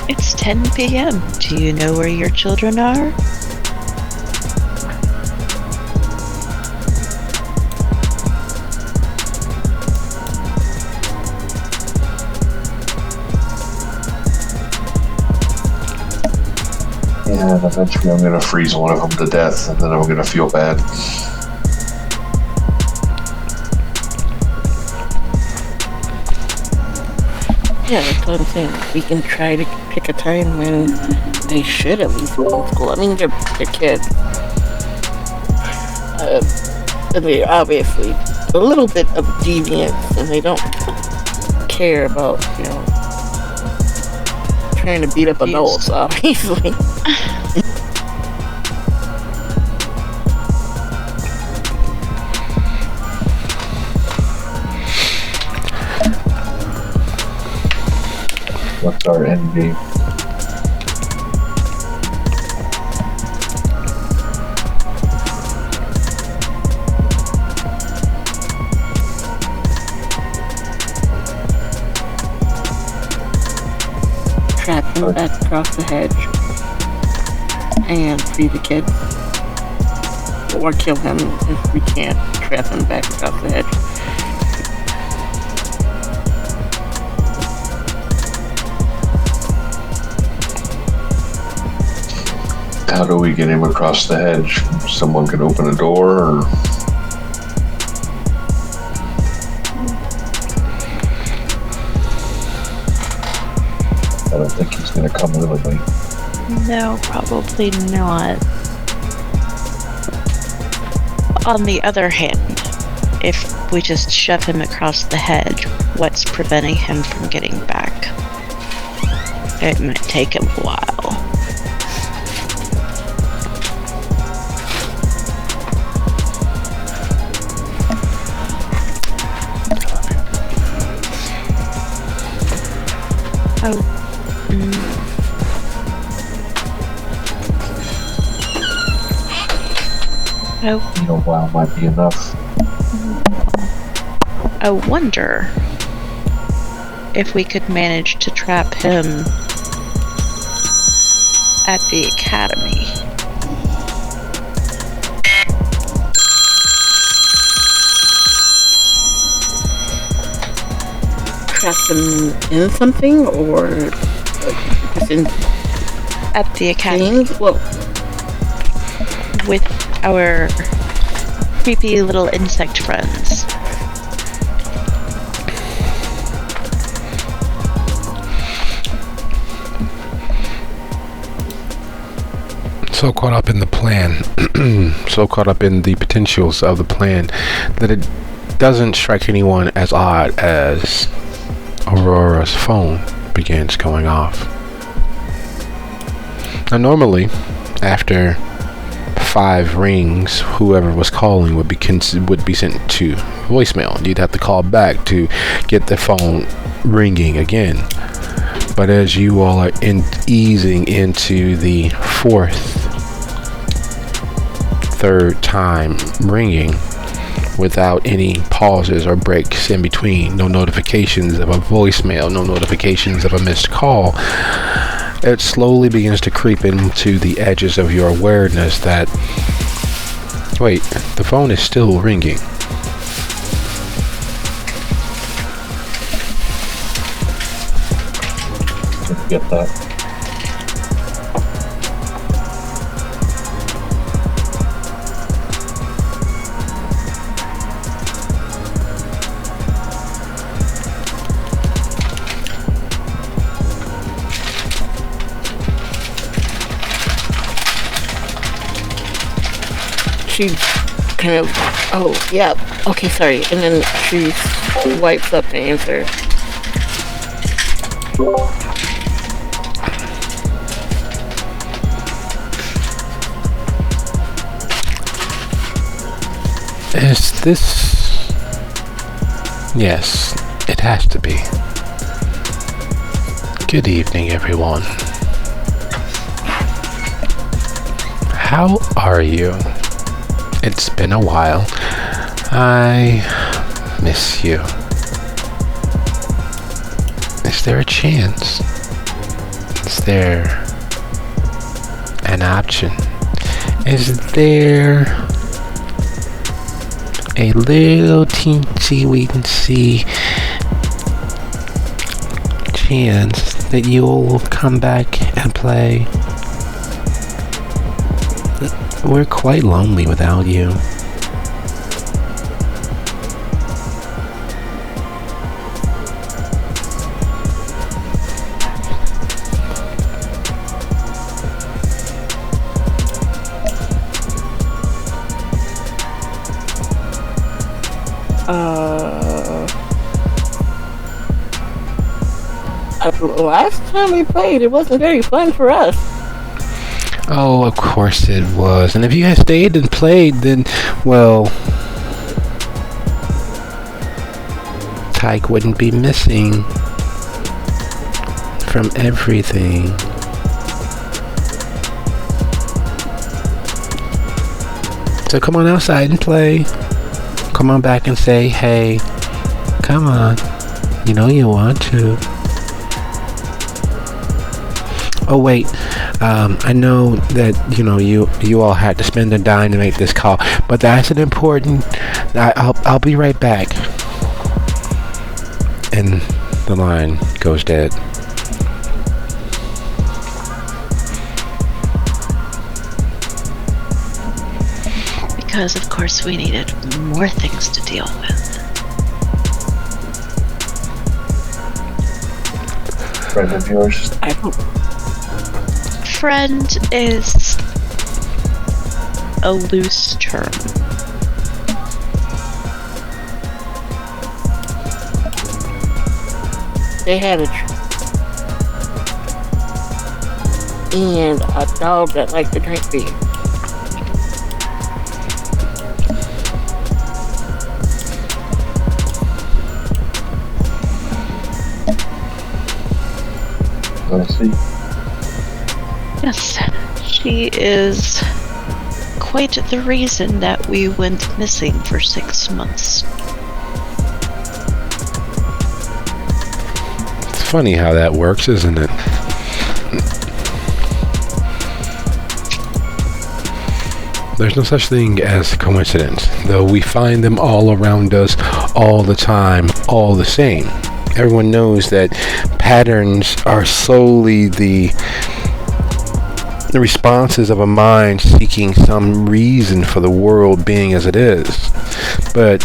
It's 10 p.m. Do you know where your children are? Yeah, and eventually I'm gonna freeze one of them to death, and then I'm gonna feel bad. Yeah, that's what I'm saying. We can try to pick a time when they should at least be in school. I mean, they're kids. And they're obviously a little bit of deviance, and they don't care about, trying to beat up adults, obviously. What's our end game? Trap him back across the hedge and free the kids. Or kill him if we can't trap him back across the hedge. How do we get him across the hedge? Someone could open a door, or... I don't think he's gonna come willingly. No, probably not. On the other hand, if we just shove him across the hedge, what's preventing him from getting back? It might take him a while. You know, a while might be enough. I wonder if we could manage to trap him at the academy. Trap them in something, or just in At the academy. things? Well, With our creepy little insect friends. So caught up in the plan, so caught up in the potentials of the plan, that it doesn't strike anyone as odd as Aurora's phone begins going off. Now normally, after 5 rings, whoever was calling would be sent to voicemail. You'd have to call back to get the phone ringing again. But as you all are easing into the third time ringing, without any pauses or breaks in between, no notifications of a voicemail, no notifications of a missed call, it slowly begins to creep into the edges of your awareness that, wait, the phone is still ringing. Didn't get that. she kind of, oh, yeah, okay, sorry. And then she wipes up the answer. Is this... Yes, it has to be. Good evening, everyone. How are you? It's been a while. I miss you. Is there a chance? Is there an option? Is there a little teensy weensy chance that you'll come back and play? We're quite lonely without you. The last time we played, it wasn't very fun for us. Oh, of course it was. And if you had stayed and played, then, well, Tyke wouldn't be missing from everything. So come on outside and play. Come on back and say, hey, come on. You know you want to. Oh wait, I know that you all had to spend a dime to make this call, but that's an important. I'll be right back. And the line goes dead. Because of course we needed more things to deal with. Friend of yours? I don't. Friend is a loose term. They had and a dog that liked to drink beer. I see. Yes, she is quite the reason that we went missing for 6 months. It's funny how that works, isn't it? There's no such thing as coincidence, though we find them all around us all the time, all the same. Everyone knows that patterns are solely the responses of a mind seeking some reason for the world being as it is. But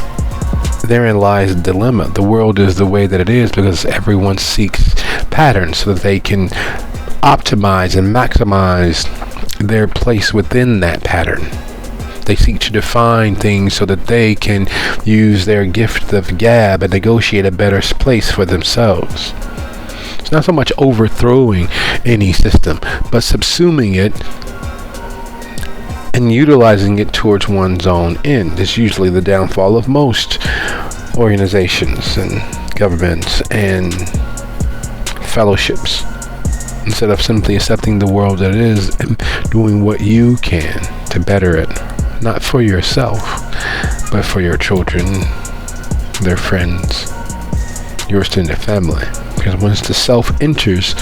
therein lies the dilemma. The world is the way that it is because everyone seeks patterns so that they can optimize and maximize their place within that pattern. They seek to define things so that they can use their gift of gab and negotiate a better place for themselves. It's not so much overthrowing any system, but subsuming it and utilizing it towards one's own end. Is usually the downfall of most organizations and governments and fellowships. Instead of simply accepting the world that it is and doing what you can to better it. Not for yourself, but for your children, their friends, your extended family. Because once the self enters,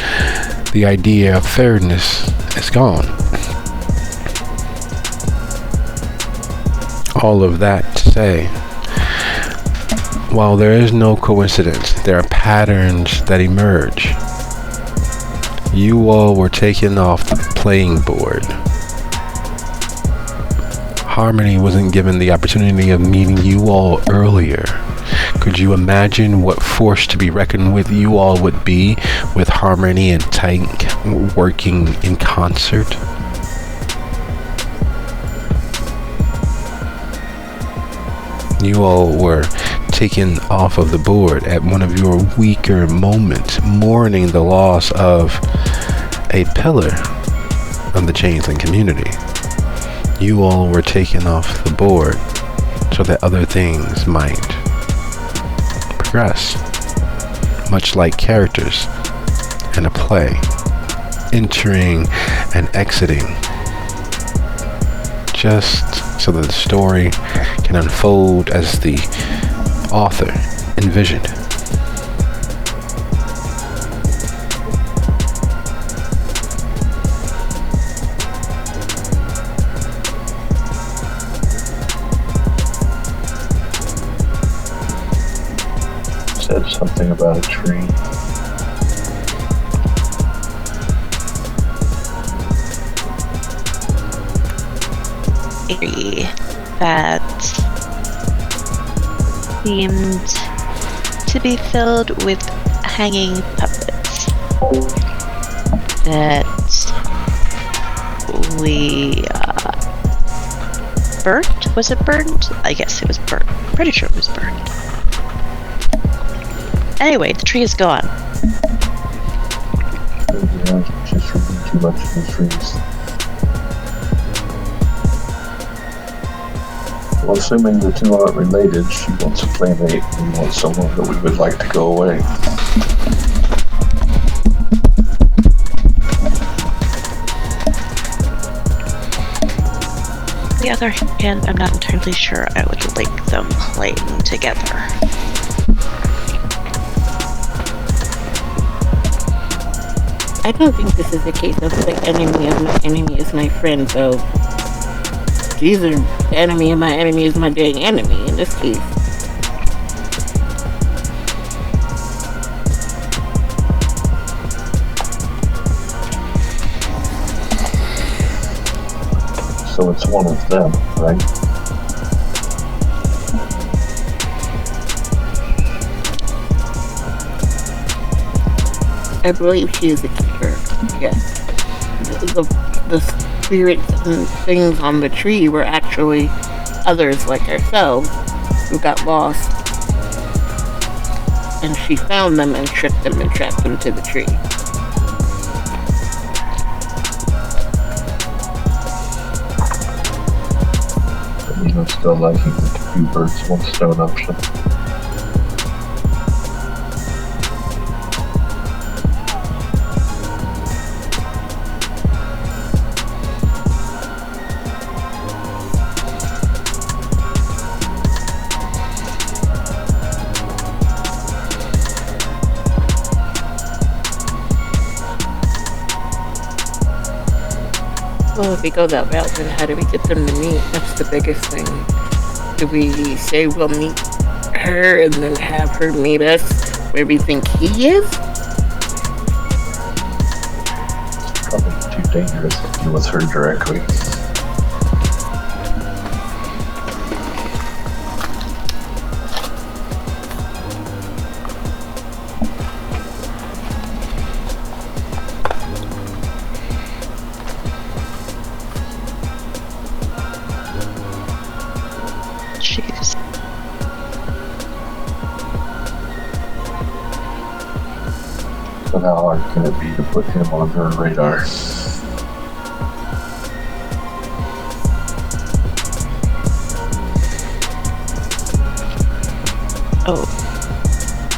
the idea of fairness is gone. All of that to say, while there is no coincidence, there are patterns that emerge. You all were taken off the playing board. Harmony wasn't given the opportunity of meeting you all earlier. Could you imagine what force to be reckoned with you all would be with Harmony and Tyke working in concert? You all were taken off of the board at one of your weaker moments, mourning the loss of a pillar of the Changeling community. You all were taken off the board so that other things might progress, much like characters in a play, entering and exiting, just so that the story can unfold as the author envisioned. Said something about a tree. That seemed to be filled with hanging puppets that we burnt? Was it burned? I guess it was burnt. Pretty sure it was burned. Anyway, the tree is gone. Maybe I was just reading too much of the trees. Well, assuming the two aren't related, she wants a playmate and we want someone that we would like to go away. On the other hand, I'm not entirely sure I would like them playing together. I don't think this is a case of the enemy of my enemy is my friend, though. These are the enemy of my enemy is my dang enemy in this case. So it's one of them, right? I believe she is a keeper, yes. The spirits and things on the tree were actually others like ourselves who got lost. And she found them and tricked them and trapped them to the tree. I mean, I'm still liking the two birds, one stone option. Well, if we go that route, then how do we get them to meet? That's the biggest thing. Do we say we'll meet her and then have her meet us where we think he is? It's probably too dangerous to deal with her directly. Jeez. But how hard can it be to put him on her radar? Oh.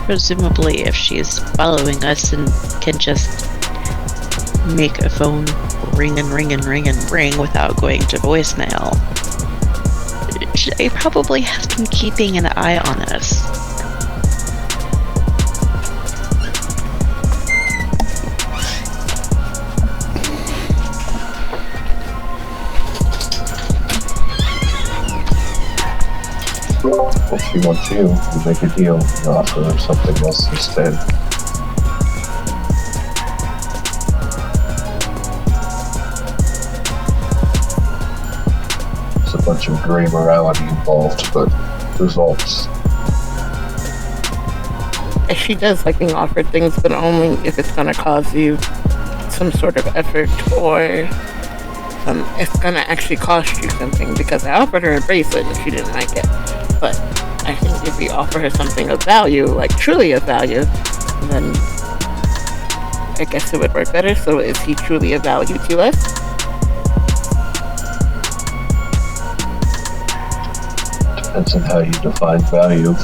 Presumably, if she's following us and can just make a phone ring and ring and ring and ring without going to voicemail, she probably has been keeping an eye on us. If she wants you, you make a deal. You offer her something else instead. There's a bunch of gray morality involved, but results. And she does like being offered things, but only if it's going to cause you some sort of effort or it's going to actually cost you something. Because I offered her a bracelet and she didn't like it. But I think if we offer her something of value, like truly of value, then I guess it would work better. So is he truly of value to us? Depends on how you define value.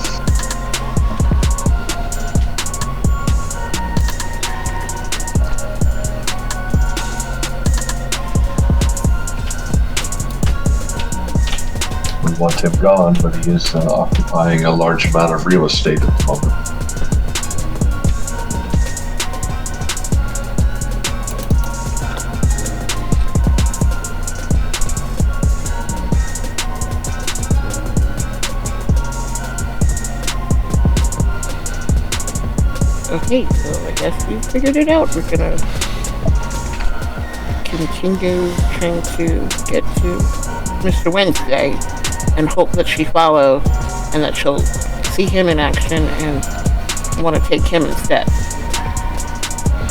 want him gone, but he is occupying a large amount of real estate at the moment. Okay, so I guess we figured it out. We're gonna continue trying to get to Mr. Wednesday and hope that she follows and that she'll see him in action and want to take him instead.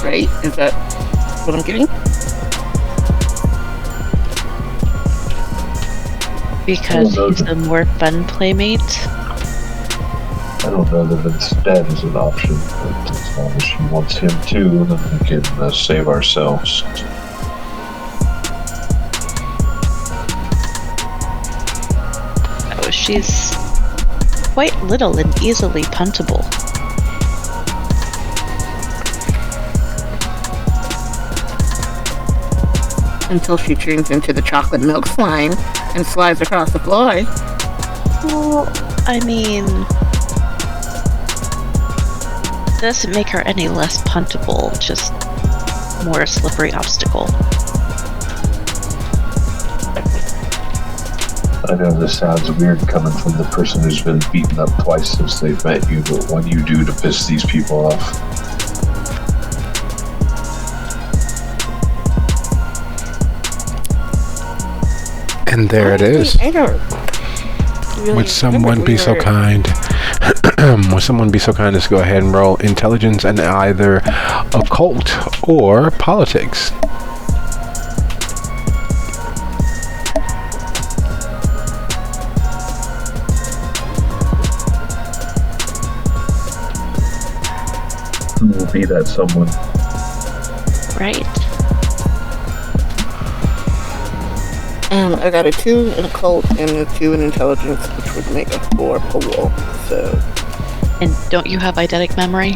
Right? Is that what I'm getting? Because he's a more fun playmate. I don't know that instead is an option, but as long as she wants him too, then we can save ourselves. Oh, she's quite little and easily puntable. Until she turns into the chocolate milk slime and slides across the floor. Well, I mean, doesn't make her any less puntable, just more a slippery obstacle. I know this sounds weird coming from the person who's been beaten up twice since they've met you, but what do you do to piss these people off? And there it is. I don't really Would someone be so kind? Would someone be so kind as to go ahead and roll intelligence and either occult or politics? Who will be that someone? Right? I got a 2 in occult and a 2 in intelligence, which would make a 4 pool. So. And don't you have eidetic memory?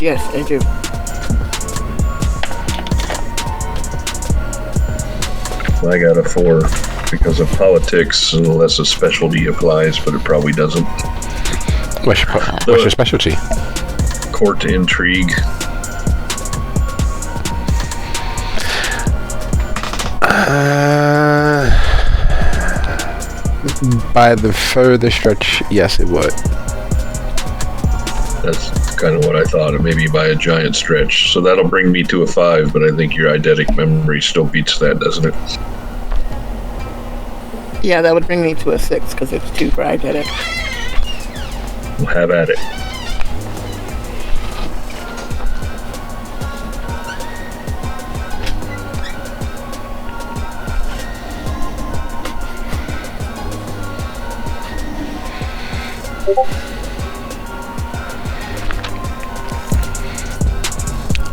Yes, I do. I got a 4 because of politics, unless a specialty applies, but it probably doesn't. What's your specialty? Court intrigue. By the further stretch, yes, it would. That's kind of what I thought, maybe by a giant stretch. So that'll bring me to a 5, but I think your eidetic memory still beats that, doesn't it? Yeah, that would bring me to a 6 because it's 2 for eidetic. We'll have at it.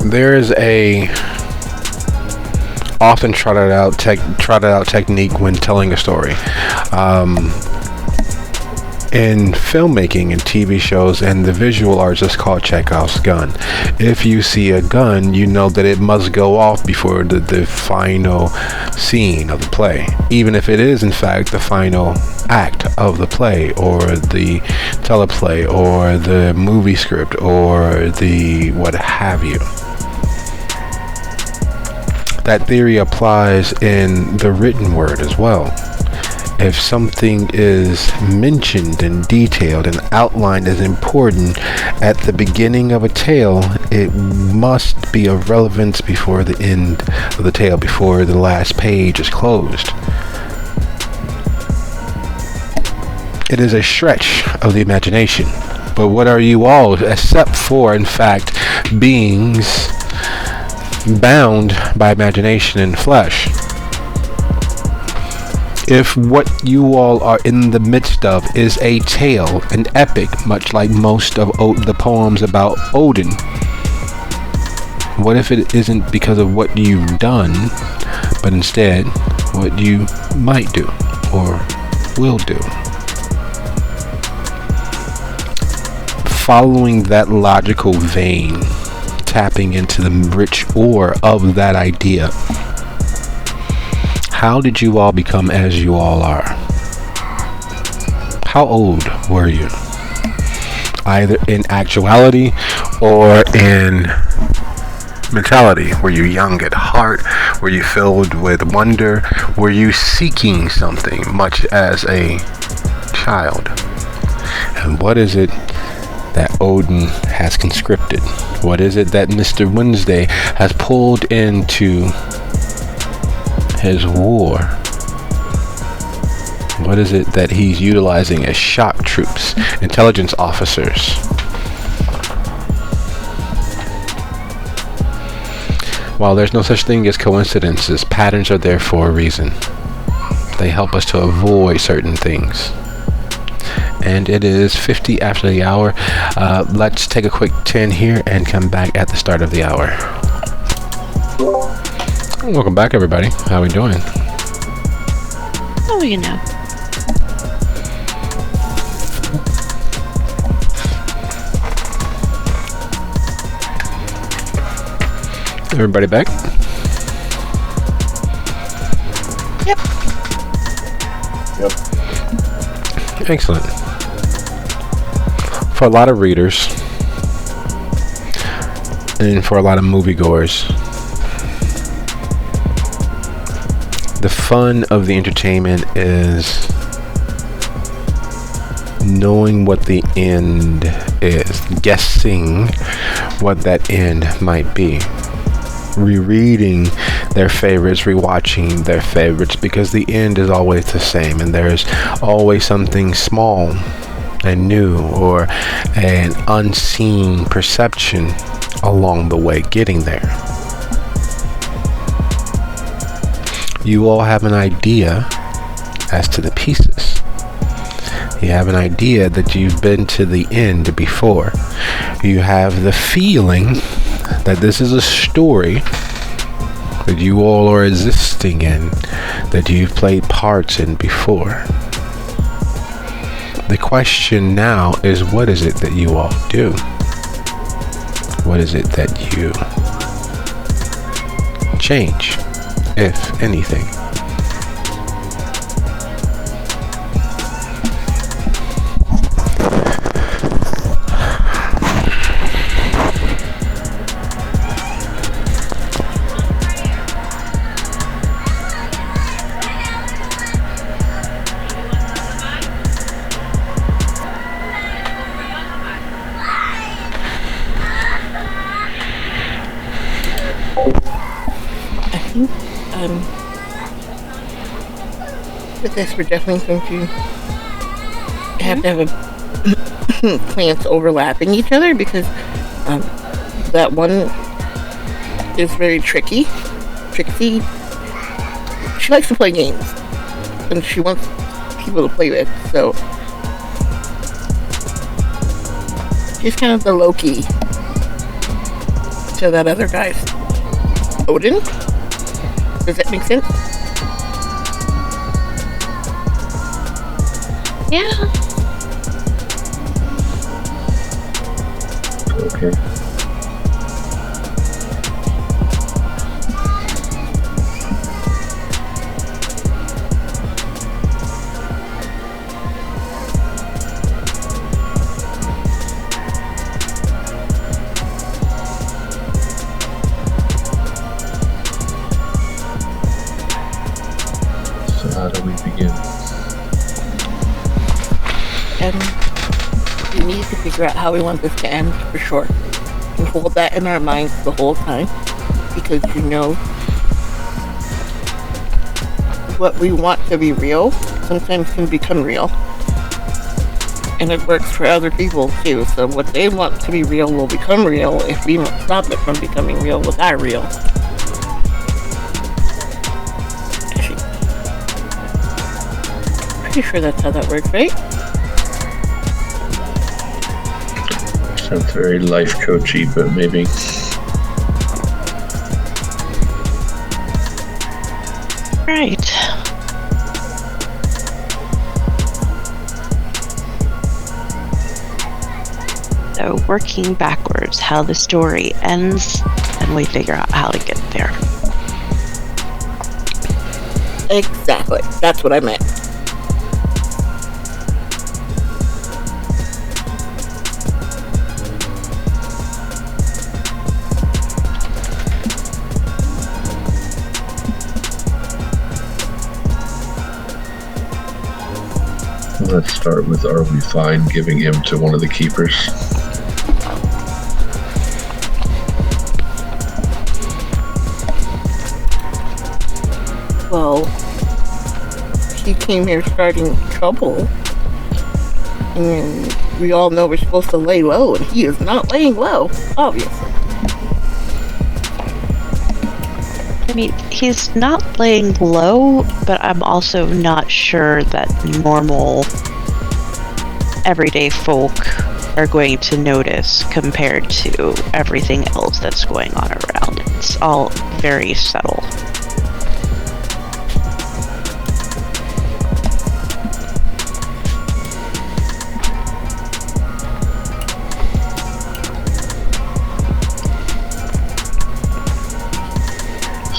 There is a often trotted out technique when telling a story. In filmmaking and TV shows and the visual arts, it's called Chekhov's gun. If you see a gun, you know that it must go off before the final scene of the play, even if it is in fact the final act of the play or the teleplay or the movie script or the what have you. That theory applies in the written word as well. If something is mentioned and detailed and outlined as important at the beginning of a tale, it must be of relevance before the end of the tale, before the last page is closed. It is a stretch of the imagination. But what are you all, except for, in fact, beings bound by imagination and flesh? If what you all are in the midst of is a tale, an epic, much like most of the poems about Odin, what if it isn't because of what you've done, but instead what you might do or will do? Following that logical vein, tapping into the rich ore of that idea, how did you all become as you all are? How old were you? Either in actuality or in mentality. Were you young at heart? Were you filled with wonder? Were you seeking something much as a child? And what is it that Odin has conscripted? What is it that Mr. Wednesday has pulled into his war? What is it that he's utilizing as shock troops, intelligence officers? While there's no such thing as coincidences, patterns are there for a reason. They help us to avoid certain things. And it is 50 after the hour. Let's take a quick 10 here and come back at the start of the hour. Welcome back, everybody. How are we doing? Oh, you know. Everybody back? Yep. Yep. Excellent. For a lot of readers and for a lot of moviegoers, the fun of the entertainment is knowing what the end is, guessing what that end might be, rereading their favorites, rewatching their favorites, because the end is always the same and there's always something small and new or an unseen perception along the way getting there. You all have an idea as to the pieces. You have an idea that you've been to the end before. You have the feeling that this is a story that you all are existing in, that you've played parts in before. The question now is, what is it that you all do? What is it that you change, if anything? With this, we're definitely going to have plants overlapping each other because that one is very tricksy. She likes to play games and she wants people to play with, so she's kind of the Loki to that other guy's Odin. Does that make sense? Yeah. Okay. So how do we begin? And we need to figure out how we want this to end for sure. And hold that in our minds the whole time. Because you know, what we want to be real sometimes can become real. And it works for other people too. So what they want to be real will become real if we don't stop it from becoming real with our real. Pretty sure that's how that works, right? Sounds very life coachy, but maybe. Right. So working backwards, how the story ends, and we figure out how to get there. Exactly. That's what I meant. Let's start with, are we fine giving him to one of the keepers? Well, he came here starting trouble. And we all know we're supposed to lay low, and he is not laying low, obviously. I mean, he's not laying low, but I'm also not sure that normal, everyday folk are going to notice compared to everything else that's going on around. It's all very subtle.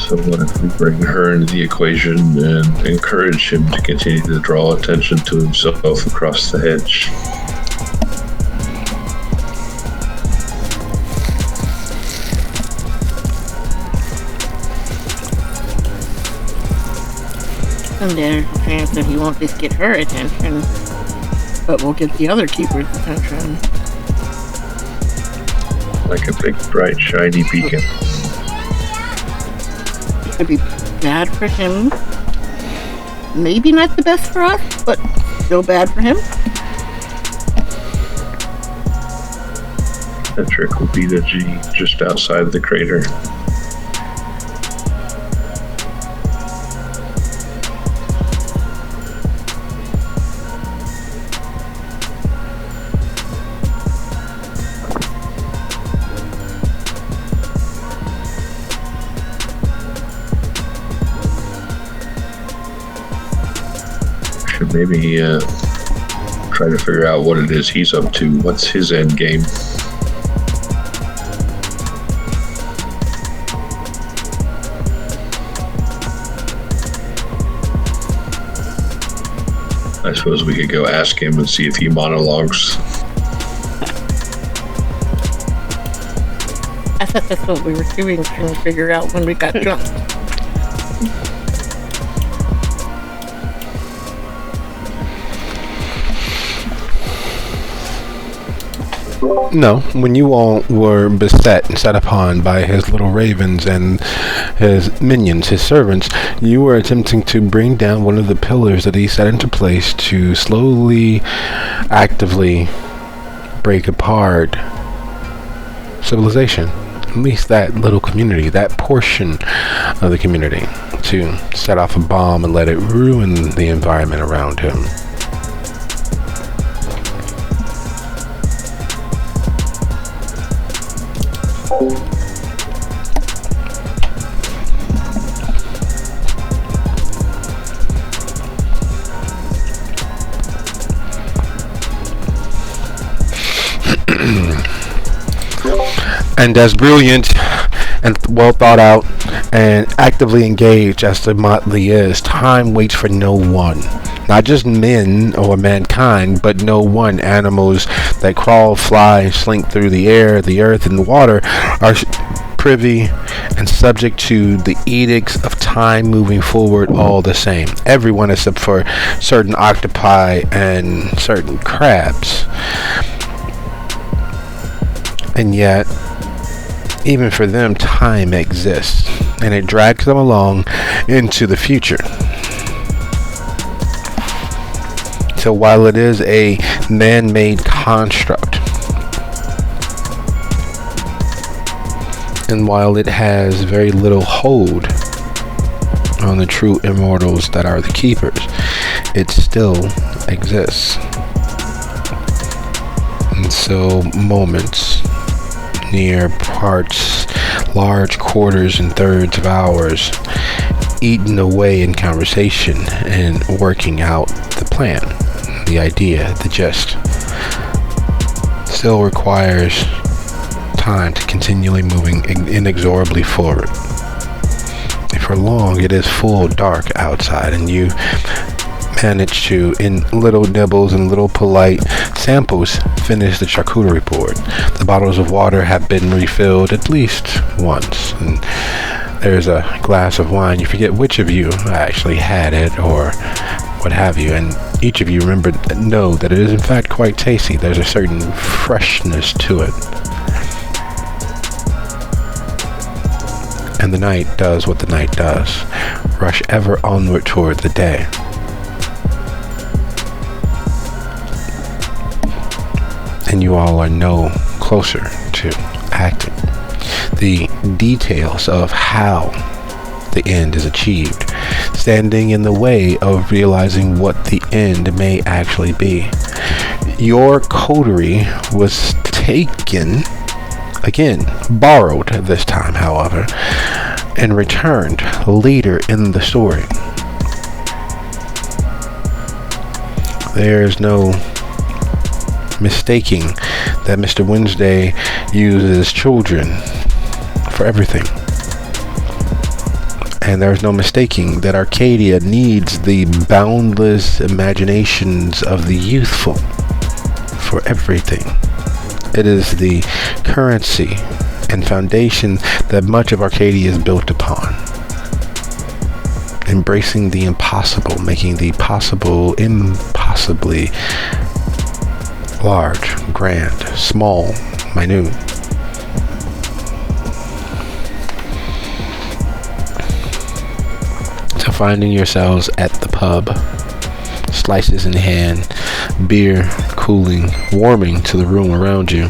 So what if we bring her into the equation and encourage him to continue to draw attention to himself across the hedge? And there's a chance that he won't just get her attention, but will get the other keeper's attention. Like a big, bright, shiny beacon. It could be bad for him. Maybe not the best for us, but still bad for him. That trick will be the G just outside of the crater. Should maybe try to figure out what it is he's up to. What's his end game? I suppose we could go ask him and see if he monologues. I thought that's what we were doing, trying to figure out when we got jumped. No, when you all were beset and set upon by his little ravens and his minions, his servants, you were attempting to bring down one of the pillars that he set into place to slowly, actively break apart civilization. At least that little community, that portion of the community, to set off a bomb and let it ruin the environment around him. And as brilliant and well thought out and actively engaged as the motley is, time waits for no one. Not just men or mankind, but no one. Animals that crawl, fly, slink through the air, the earth, and the water are privy and subject to the edicts of time moving forward all the same. Everyone except for certain octopi and certain crabs. And yet, even for them, time exists, and it drags them along into the future. So while it is a man-made construct, and while it has very little hold on the true immortals that are the keepers, it still exists. And so moments, near parts, large quarters and thirds of hours, eaten away in conversation and working out the plan, the idea, the gist, still requires time to continually moving inexorably forward. For long, it is full dark outside, and you manage to, in little nibbles and little polite samples, finish the charcuterie board. The bottles of water have been refilled at least once, and there's a glass of wine. You forget which of you actually had it or what have you, and each of you know that it is in fact quite tasty. There's a certain freshness to it. And the night does what the night does. Rush ever onward toward the day. And you all are no closer to acting. The details of how the end is achieved, standing in the way of realizing what the end may actually be. Your coterie was taken, again, borrowed this time, however, and returned later in the story. There's no mistaking that Mr. Wednesday uses children for everything. And there's no mistaking that Arcadia needs the boundless imaginations of the youthful for everything. It is the currency and foundation that much of Arcadia is built upon. Embracing the impossible, making the possible impossibly large, grand, small, minute. So finding yourselves at the pub, slices in hand, beer cooling, warming to the room around you.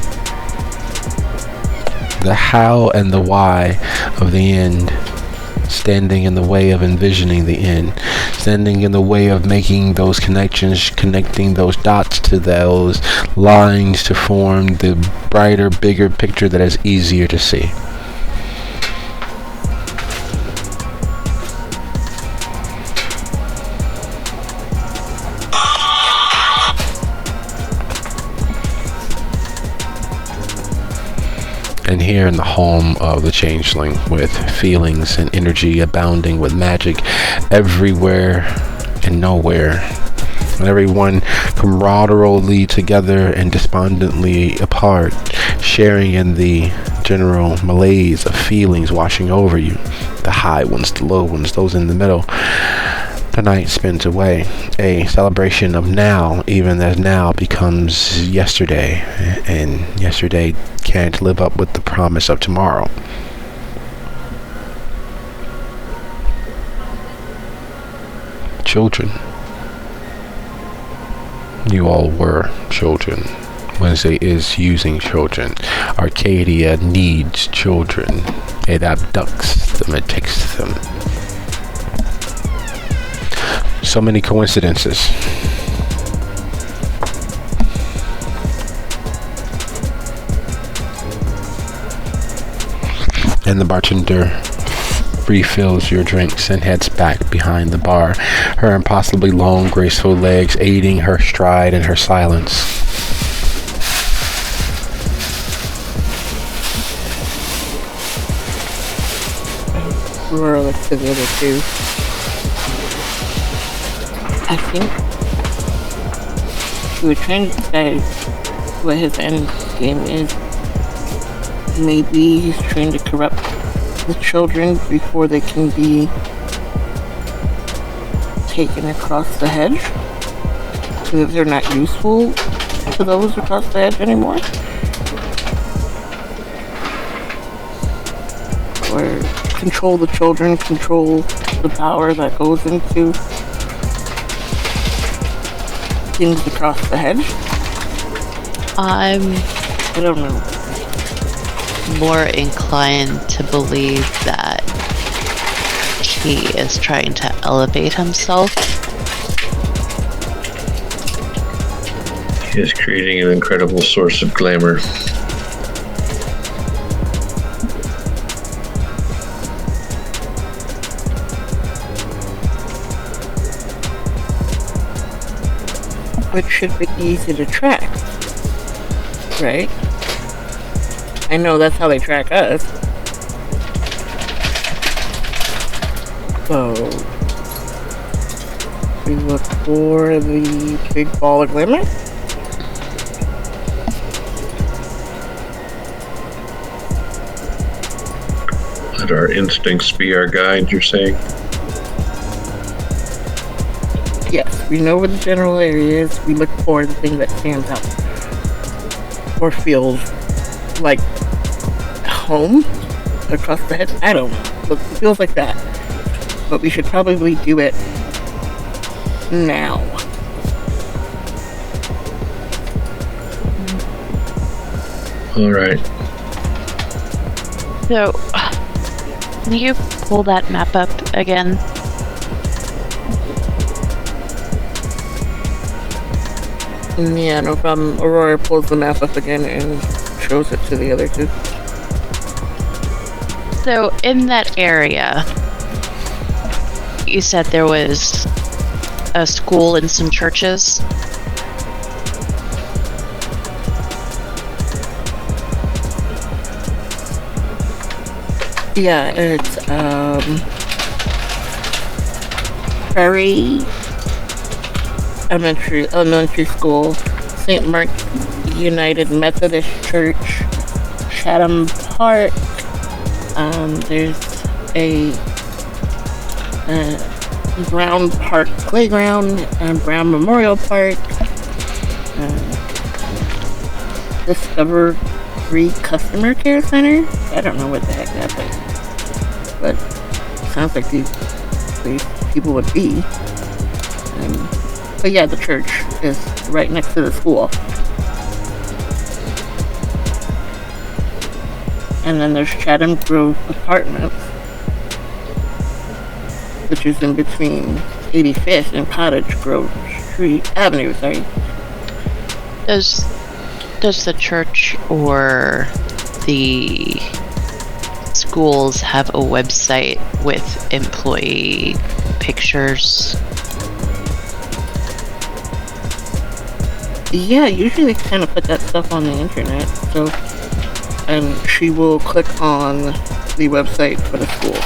The how and the why of the end, standing in the way of envisioning the end, standing in the way of making those connections, connecting those dots to those lines to form the brighter, bigger picture that is easier to see. And here in the home of the Changeling, with feelings and energy abounding, with magic everywhere and nowhere, and everyone camaraderily together and despondently apart, sharing in the general malaise of feelings washing over you, the high ones, the low ones, those in the middle. The night spins away, a celebration of now, even as now becomes yesterday, and yesterday can't live up with the promise of tomorrow. Children. You all were children. Wednesday is using children. Arcadia needs children. It abducts them, it takes them. So many coincidences. And the bartender refills your drinks and heads back behind the bar, her impossibly long, graceful legs aiding her stride and her silence. Aurora looks to the other two. I think we were trying to decide what his end game is. Maybe he's trying to corrupt the children before they can be taken across the hedge, because they're not useful to those across the hedge anymore. Or control the children, control the power that goes into things across the hedge. I don't know. More inclined to believe that he is trying to elevate himself. He is creating an incredible source of glamour. Which should be easy to track, right? I know that's how they track us. So we look for the big ball of glimmer. Let our instincts be our guide, you're saying? Yes, we know where the general area is. We look for the thing that stands out or feels like home across the head. I don't know. It feels like that. But we should probably do it now. All right. So, can you pull that map up again? Yeah, no problem. Aurora pulls the map up again and shows it to the other two. So, in that area, you said there was a school and some churches. Yeah, it's Prairie Elementary School, St. Mark United Methodist Church, Chatham Park. There's a Brown Park Playground and Brown Memorial Park. Discovery Customer Care Center. I don't know what the heck that is, but sounds like these people would be. But yeah, the church is right next to the school. And then there's Chatham Grove Apartments, which is in between 85th and Cottage Grove Avenue. Sorry. Does the church or the schools have a website with employee pictures? Yeah, usually they kind of put that stuff on the internet. So, and she will click on the website for the school.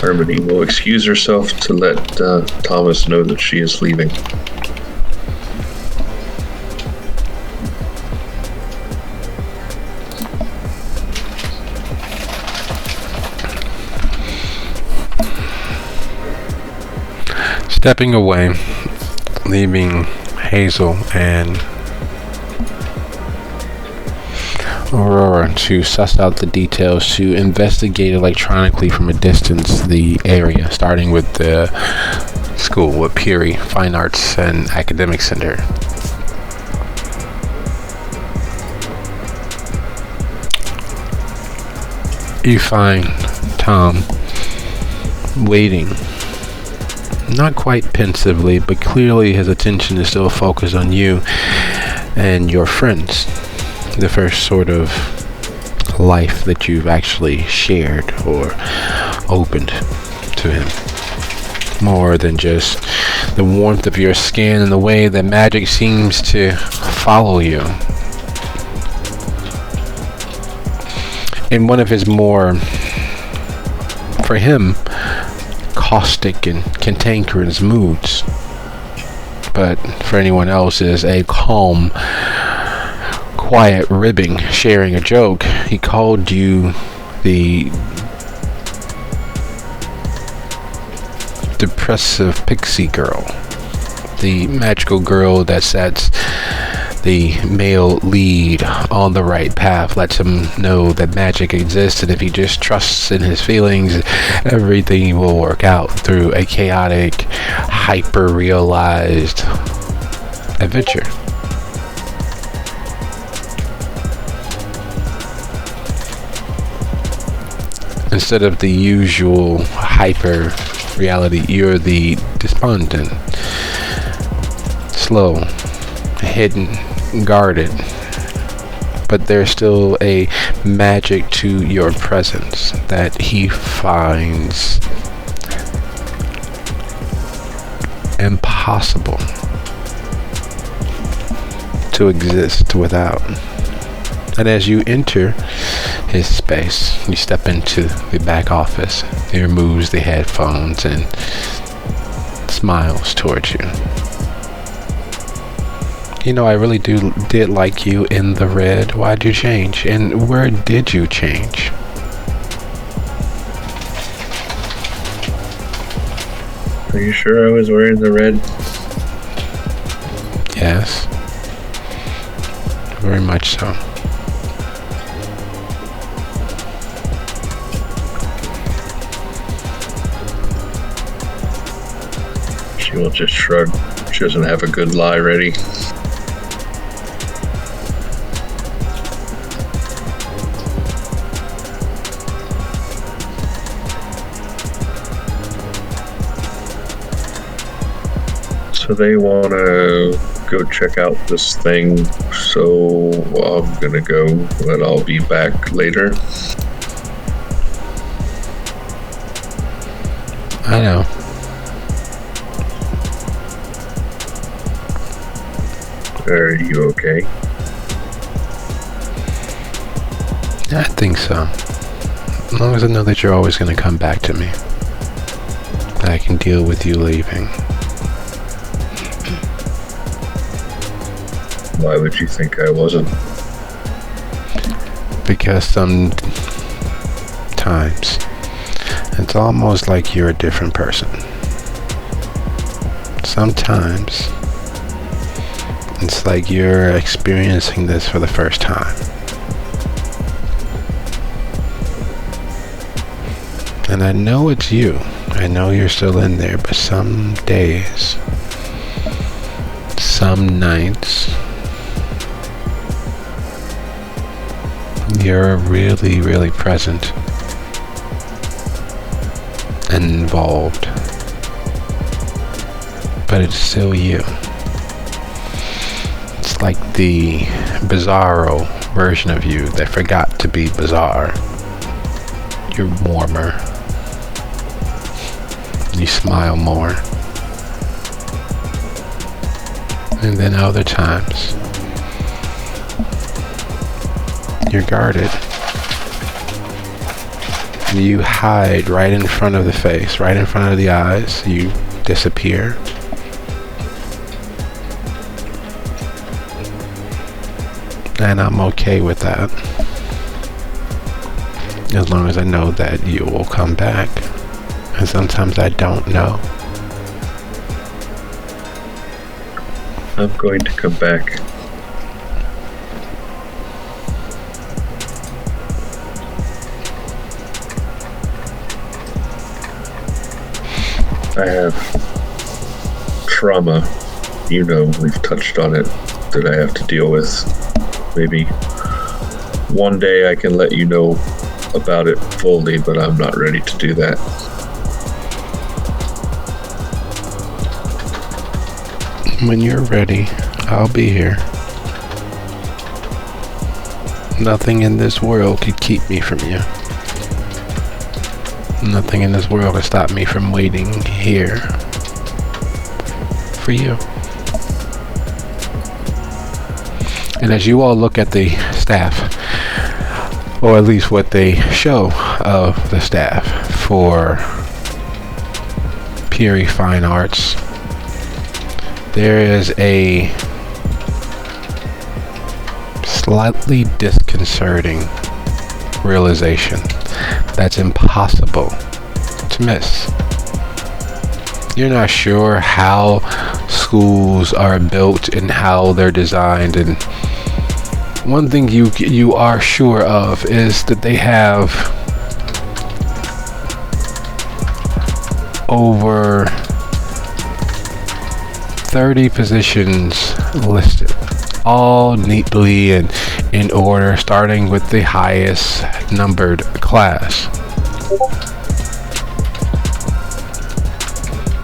Harmony will excuse herself to let Thomas know that she is leaving. Stepping away, leaving Hazel and Aurora to suss out the details, to investigate electronically from a distance the area, starting with the school, with Peary Fine Arts and Academic Center. You find Tom waiting, not quite pensively, but clearly his attention is still focused on you and your friends. The first sort of life that you've actually shared or opened to him. More than just the warmth of your skin and the way that magic seems to follow you. In one of his more, for him, caustic and cantankerous moods. But for anyone else, is a calm, quiet ribbing, sharing a joke. He called you the depressive pixie girl, the magical girl that sets the male lead on the right path, lets him know that magic exists, and if he just trusts in his feelings, everything will work out through a chaotic, hyper-realized adventure. Instead of the usual hyper reality, you're the despondent, slow, hidden, guarded, but there's still a magic to your presence that he finds impossible to exist without. And as you enter his space, you step into the back office. He removes the headphones and smiles towards you. You know, I really did like you in the red. Why'd you change? And where did you change? Are you sure I was wearing the red? Yes. Very much so. She will just shrug. She doesn't have a good lie ready. So they want to go check out this thing, so I'm gonna go, but I'll be back later. I know. Are you okay? I think so. As long as I know that you're always going to come back to me. I can deal with you leaving. Why would you think I wasn't? Because sometimes it's almost like you're a different person. Sometimes it's like you're experiencing this for the first time. And I know it's you. I know you're still in there, but some days, some nights, you're really, really present and involved. But it's still you. It's like the bizarro version of you that forgot to be bizarre. You're warmer. You smile more. And then other times, you're guarded. You hide right in front of the face, right in front of the eyes. You disappear. And I'm okay with that. As long as I know that you will come back. And sometimes I don't know. I'm going to come back. I have trauma, you know, we've touched on it, that I have to deal with. Maybe one day I can let you know about it fully, but I'm not ready to do that. When you're ready, I'll be here. Nothing in this world could keep me from you. Nothing in this world can stop me from waiting here for you. And as you all look at the staff, or at least what they show of the staff for Peary Fine Arts, there is a slightly disconcerting realization that's impossible to miss. You're not sure how schools are built and how they're designed, and one thing you are sure of is that they have over 30 positions listed, all neatly and in order, starting with the highest numbered class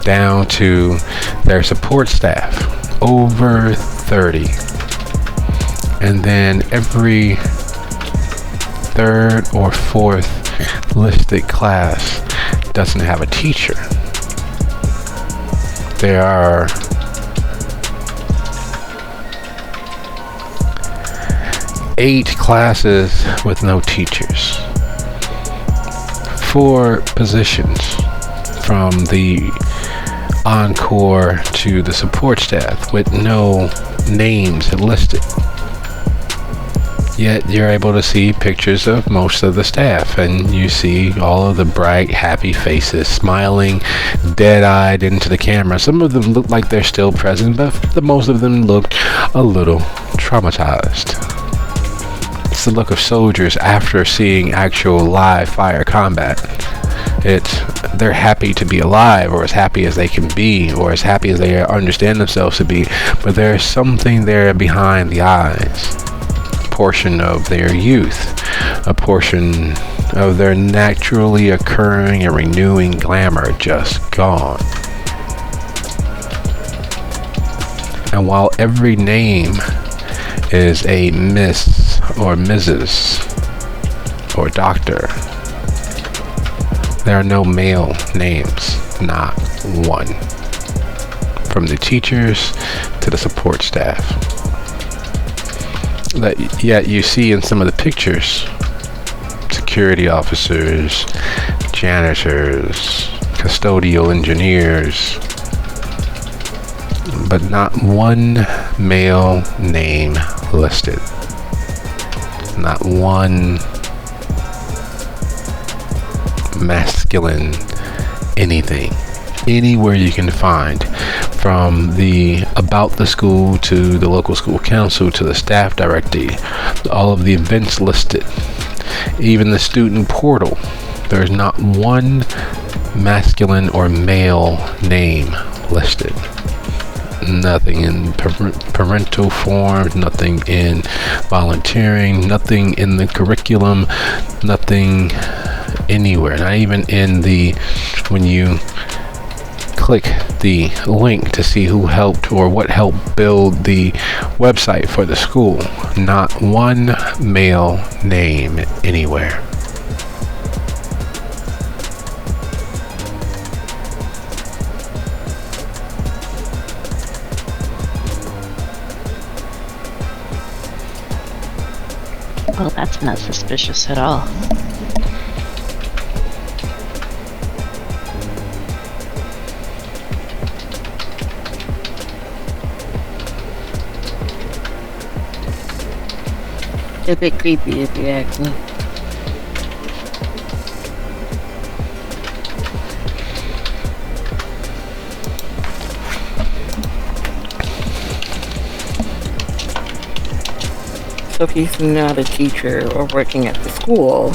down to their support staff, over 30. And then every third or fourth listed class doesn't have a teacher. There are 8 classes with no teachers. 4 positions from the encore to the support staff with no names listed. Yet you're able to see pictures of most of the staff, and you see all of the bright, happy faces smiling dead-eyed into the camera. Some of them look like they're still present, but most of them looked a little traumatized. It's the look of soldiers after seeing actual live fire combat. They're happy to be alive, or as happy as they can be, or as happy as they understand themselves to be, but there's something there behind the eyes. Portion of their youth, a portion of their naturally occurring and renewing glamour just gone. And while every name is a Miss or Mrs. or Doctor, there are no male names, not one, from the teachers to the support staff. That yet you see in some of the pictures, security officers, janitors, custodial engineers, but not one male name listed. Not one masculine anything. Anywhere you can find, from the about the school to the local school council to the staff directory, all of the events listed, even the student portal, there's not one masculine or male name listed. Nothing in parental form, nothing in volunteering, nothing in the curriculum, nothing anywhere. Not even in when you click the link to see who helped or what helped build the website for the school. Not one male name anywhere. Well, that's not suspicious at all. A bit creepy if you ask me. So if he's not a teacher or working at the school,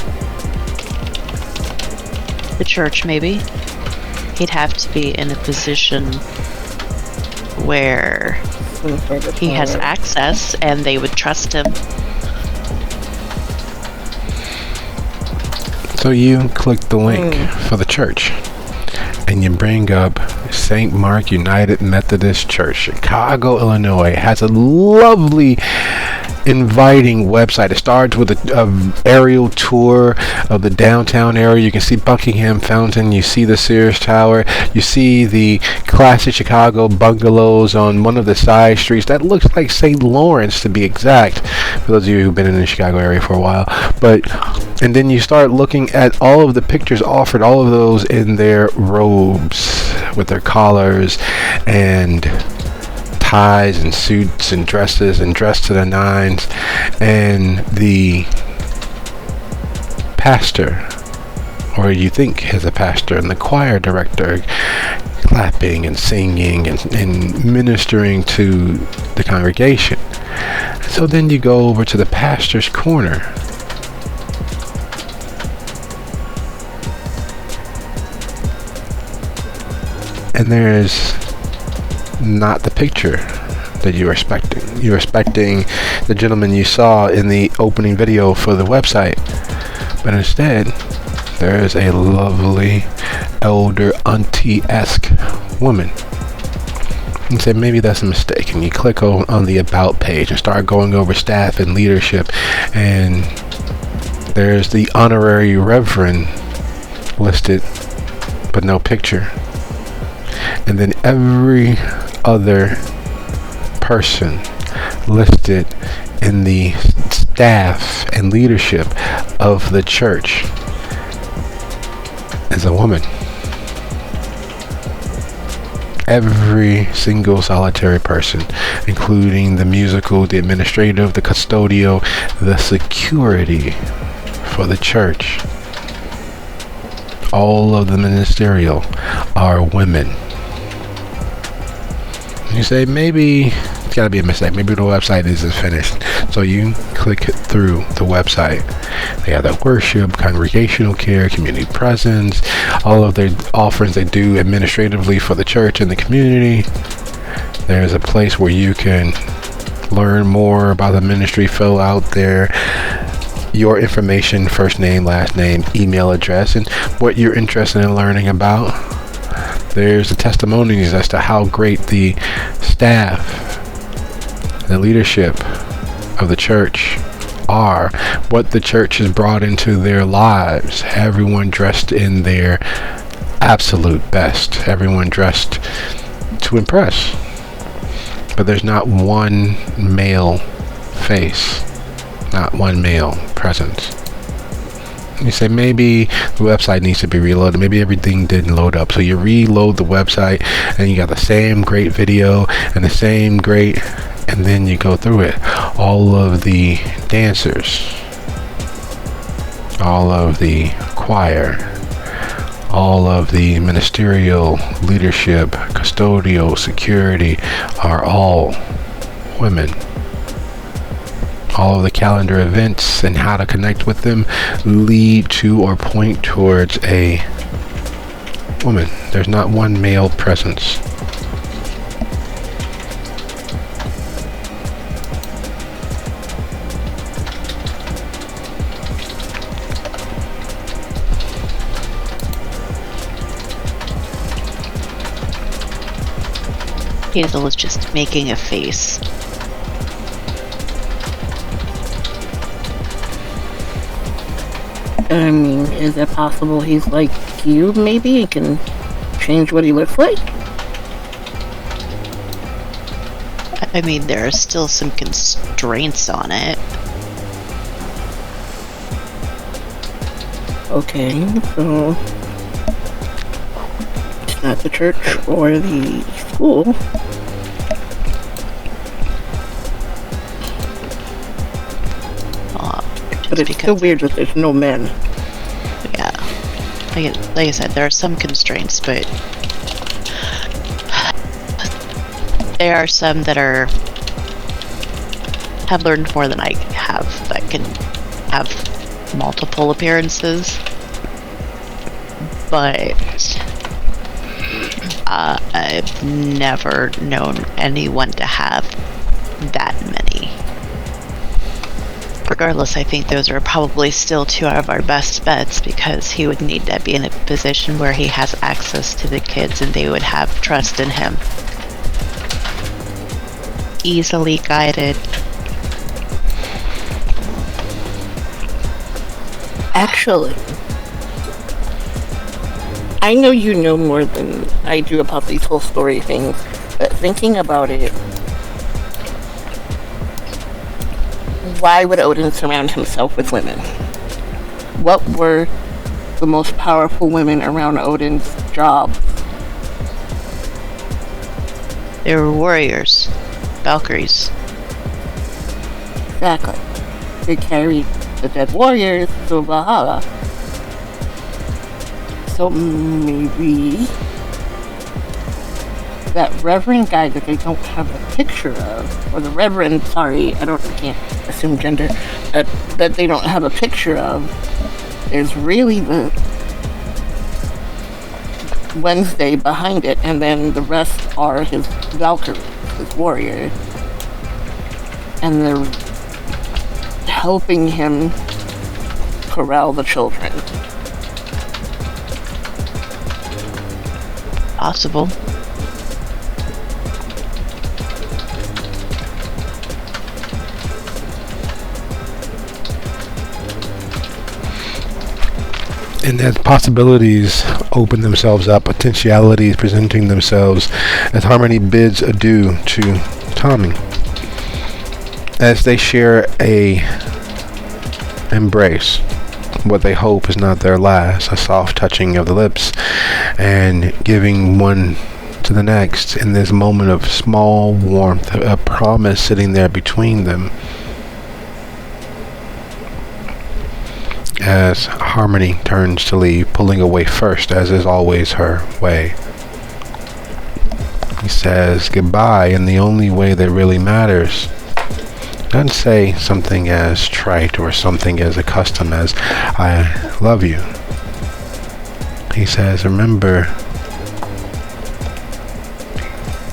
The church, maybe. He'd have to be in a position where some sort of he has power. access and they would trust him. So you click the link for the church, and you bring up St. Mark United Methodist Church, Chicago, Illinois. It has a lovely, inviting website. It starts with a aerial tour of the downtown area. You can see Buckingham Fountain, you see the Sears Tower, you see the classic Chicago bungalows on one of the side streets. That looks like St. Lawrence, to be exact, for those of you who've been in the Chicago area for a while. And then you start looking at all of the pictures offered, all of those in their robes with their collars and ties and suits and dresses and dressed to the nines, and the pastor, or you think is a pastor, and the choir director clapping and singing and ministering to the congregation. So then you go over to the pastor's corner, and there's not the picture that you were expecting. You were expecting the gentleman you saw in the opening video for the website, but instead there's a lovely elder auntie-esque woman. You say maybe that's a mistake, and you click on the about page and start going over staff and leadership, and there's the honorary reverend listed but no picture. And then every other person listed in the staff and leadership of the church is a woman. Every single solitary person, including the musical, the administrative, the custodial, the security for the church, all of the ministerial are women. You say, maybe it's got to be a mistake. Maybe the website isn't finished. So you click through the website. They have the worship, congregational care, community presence, all of their offerings they do administratively for the church and the community. There's a place where you can learn more about the ministry, fill out your information, first name, last name, email address, and what you're interested in learning about. There's the testimonies as to how great the staff, the leadership of the church are, what the church has brought into their lives. Everyone dressed in their absolute best. Everyone dressed to impress. But there's not one male face, not one male presence. You say, maybe the website needs to be reloaded. Maybe everything didn't load up. So you reload the website and you got the same great video and the same great, and then you go through it. All of the dancers, all of the choir, all of the ministerial leadership, custodial, security are all women. All of the calendar events and how to connect with them lead to or point towards a woman. There's not one male presence. Hazel is just making a face. I mean, is it possible he's like you, maybe? He can change what he looks like? I mean, there are still some constraints on it. Okay, so it's not the church or the school. But it's still weird that there's no men. Yeah. Like I said, there are some constraints, but there are some that have learned more than I have, that can have multiple appearances. But I've never known anyone to have that many. Regardless, I think those are probably still two of our best bets, because he would need to be in a position where he has access to the kids and they would have trust in him. Easily guided. Actually, I know you know more than I do about these whole story things, but thinking about it, why would Odin surround himself with women? What were the most powerful women around Odin's job? They were warriors. Valkyries. Exactly. They carried the dead warriors to Valhalla. So maybe that reverend guy that they don't have a picture of, or the reverend, sorry, I can't assume gender, that they don't have a picture of, is really the Wednesday behind it, and then the rest are his Valkyries, his warriors, and they're helping him corral the children. Possible. And as possibilities open themselves up, potentialities presenting themselves, as Harmony bids adieu to Tommy, as they share a embrace what they hope is not their last, a soft touching of the lips, and giving one to the next in this moment of small warmth, a promise sitting there between them. As Harmony turns to leave, pulling away first, as is always her way. He says goodbye in the only way that really matters. Doesn't say something as trite or something as accustomed as I love you. He says, remember,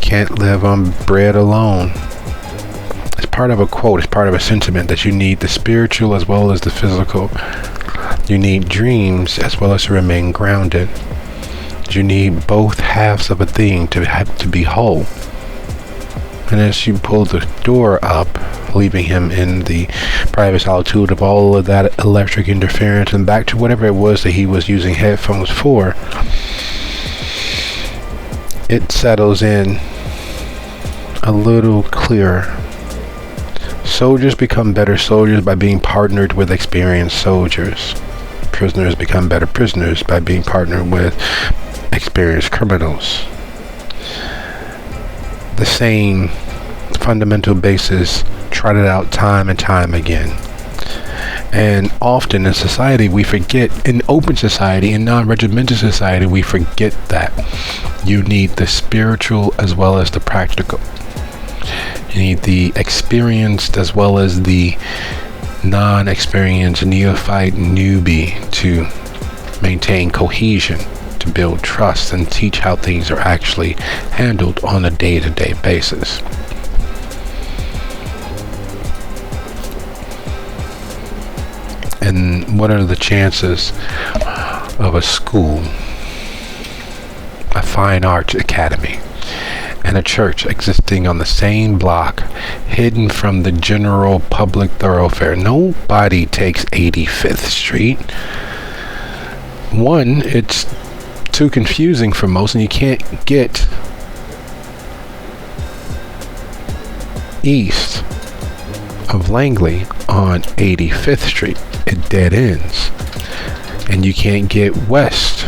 can't live on bread alone. It's part of a quote, it's part of a sentiment that you need the spiritual as well as the physical. You need dreams as well as to remain grounded. You need both halves of a thing to be whole. And as you pull the door up, leaving him in the private solitude of all of that electric interference and back to whatever it was that he was using headphones for, it settles in a little clearer. Soldiers become better soldiers by being partnered with experienced soldiers. Prisoners become better prisoners by being partnered with experienced criminals. The same fundamental basis trotted out time and time again. And often in society we forget, in open society, in non-regimental society, we forget that you need the spiritual as well as the practical. You need the experienced as well as the non-experienced neophyte newbie to maintain cohesion, to build trust and teach how things are actually handled on a day-to-day basis. And what are the chances of a school, a fine arts academy, and a church existing on the same block, hidden from the general public thoroughfare? Nobody takes 85th Street. One, it's too confusing for most, and you can't get east of Langley on 85th Street. It dead ends. And you can't get west,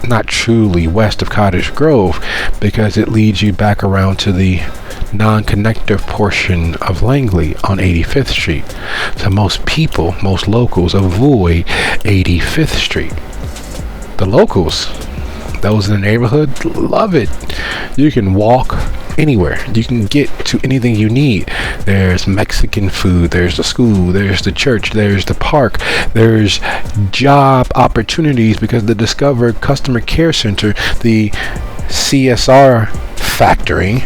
not truly west of Cottage Grove, because it leads you back around to the non-connective portion of Langley on 85th Street. So most people, most locals avoid 85th Street. The locals, those in the neighborhood, love it. You can walk anywhere. You can get to anything you need. There's Mexican food, there's the school, there's the church, there's the park, there's job opportunities because the Discover Customer Care Center, the CSR factory,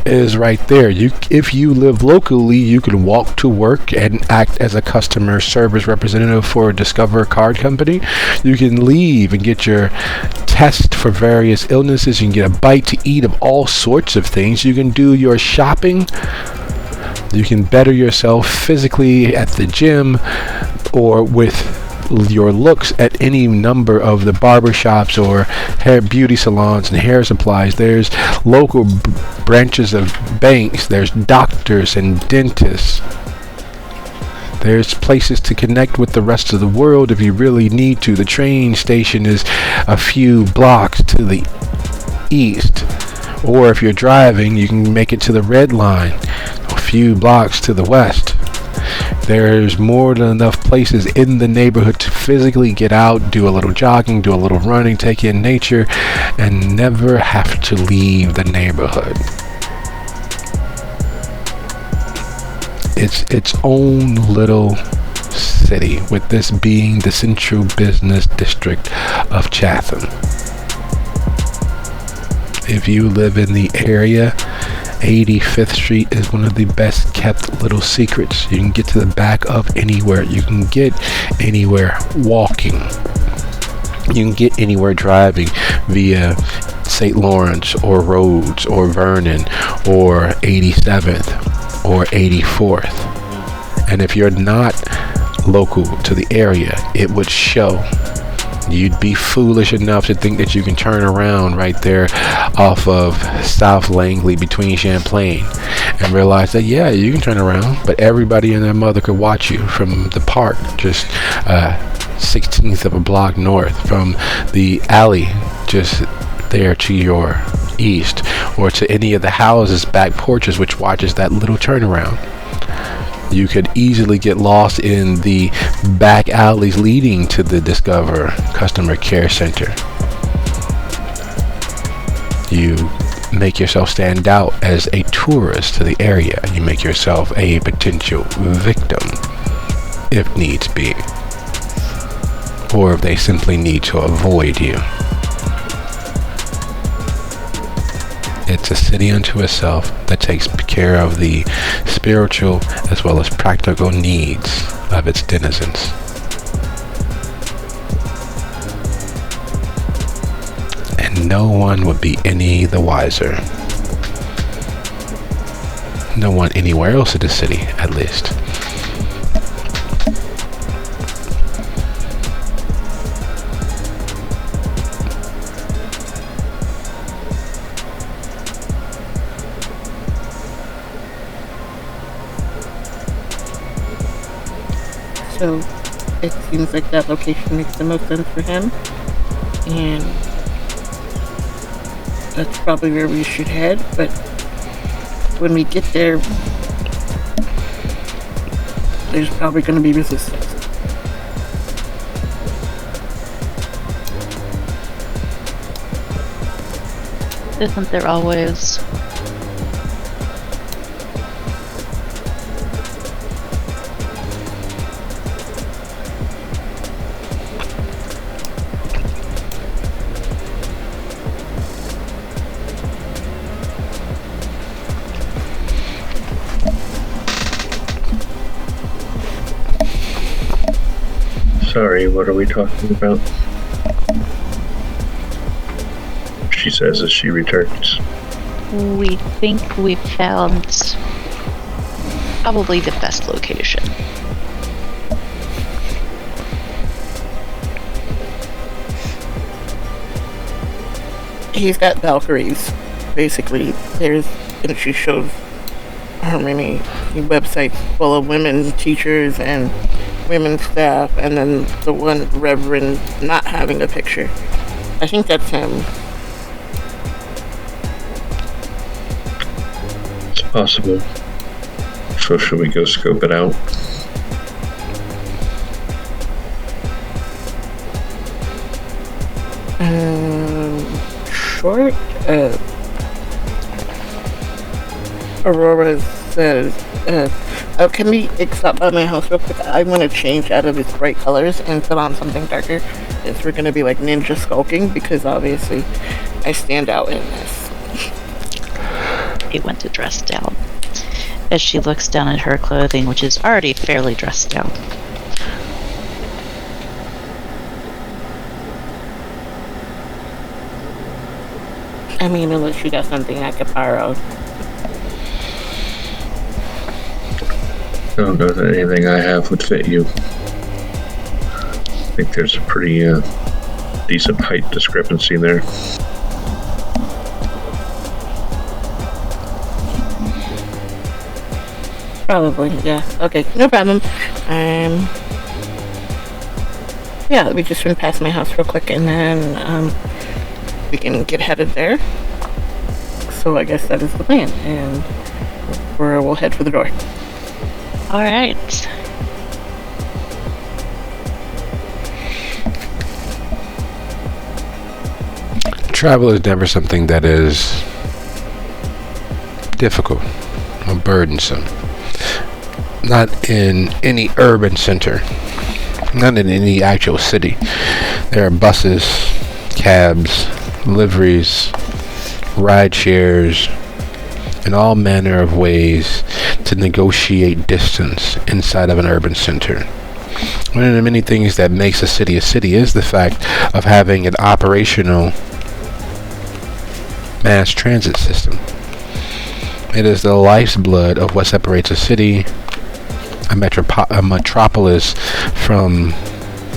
is right there. If you live locally, you can walk to work and act as a customer service representative for a Discover card company. You can leave and get your test for various illnesses. You can get a bite to eat of all sorts of things. You can do your shopping. You can better yourself physically at the gym or with your looks at any number of the barbershops or hair beauty salons and hair supplies. There's local branches of banks. There's doctors and dentists. There's places to connect with the rest of the world if you really need to. The train station is a few blocks to the east. Or if you're driving, you can make it to the Red Line, a few blocks to the west. There's more than enough places in the neighborhood to physically get out, do a little jogging, do a little running, take in nature, and never have to leave the neighborhood. It's its own little city, with this being the central business district of Chatham. If you live in the area, 85th Street is one of the best kept little secrets. You can get to the back of anywhere. You can get anywhere walking. You can get anywhere driving via St. Lawrence or Rhodes or Vernon or 87th or 84th. And if you're not local to the area, it would show. You'd be foolish enough to think that you can turn around right there off of South Langley between Champlain and realize that, yeah, you can turn around, but everybody and their mother could watch you from the park, just 16th of a block north, from the alley just there to your east, or to any of the houses' back porches which watches that little turnaround. You could easily get lost in the back alleys leading to the Discover Customer Care Center. You make yourself stand out as a tourist to the area. You make yourself a potential victim, if needs be, or if they simply need to avoid you. It's a city unto itself that takes care of the spiritual as well as practical needs of its denizens. And no one would be any the wiser. No one anywhere else in the city, at least. So it seems like that location makes the most sense for him, and that's probably where we should head. But when we get there, there's probably going to be resistance. Isn't there always? Sorry, what are we talking about? She says as she returns. We think we found probably the best location. He's got Valkyries, basically. And she shows how many websites full of women teachers and women staff, and then the one reverend not having a picture. I think that's him. It's possible. So should we go scope it out? Short. Aurora says, can we stop by my house real quick? I want to change out of its bright colors and put on something darker. We're going to be like ninja skulking, because obviously I stand out in this. He went to dress down as she looks down at her clothing, which is already fairly dressed down. I mean, unless you got something I could borrow. I don't know that anything I have would fit you. I think there's a pretty decent height discrepancy there. Probably, yeah. Okay, no problem. Yeah, we just went past my house real quick, and then we can get headed there. So I guess that is the plan, and we'll head for the door. All right. Travel is never something that is difficult or burdensome. Not in any urban center. Not in any actual city. There are buses, cabs, liveries, ride shares, and all manner of ways to negotiate distance inside of an urban center. One of the many things that makes a city is the fact of having an operational mass transit system. It is the lifeblood of what separates a city, a metropolis, from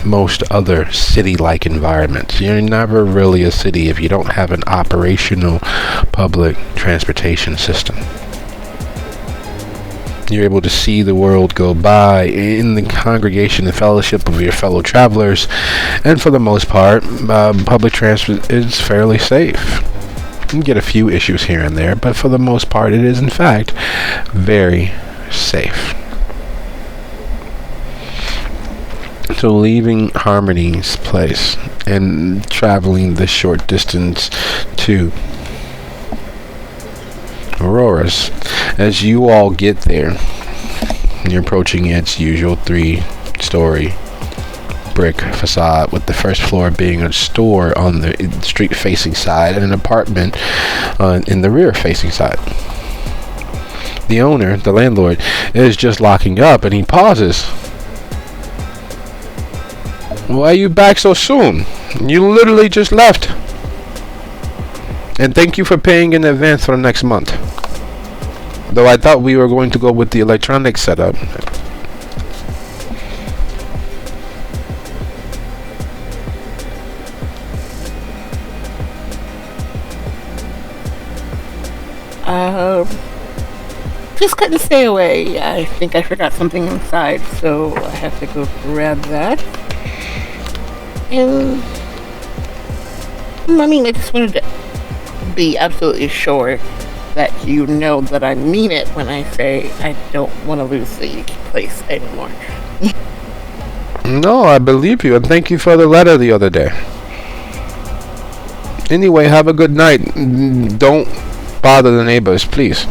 most other city-like environments. You're never really a city if you don't have an operational public transportation system. You're able to see the world go by in the congregation and fellowship of your fellow travelers, and for the most part, public transport is fairly safe. You can get a few issues here and there, but for the most part, it is in fact very safe. So leaving Harmony's place and traveling this short distance to Aurora's, as you all get there, you're approaching its usual 3-story brick facade, with the first floor being a store on the street facing side and an apartment in the rear facing side. The owner, the landlord, is just locking up, and he pauses. Why are you back so soon? You literally just left. And thank you for paying in advance for the next month. Though I thought we were going to go with the electronic setup. Just couldn't stay away. I think I forgot something inside, so I have to go grab that. And I mean, I just wanted to be absolutely sure that you know that I mean it when I say I don't want to lose the place anymore. No, I believe you, and thank you for the letter the other day. Anyway, have a good night. Don't bother the neighbors, please.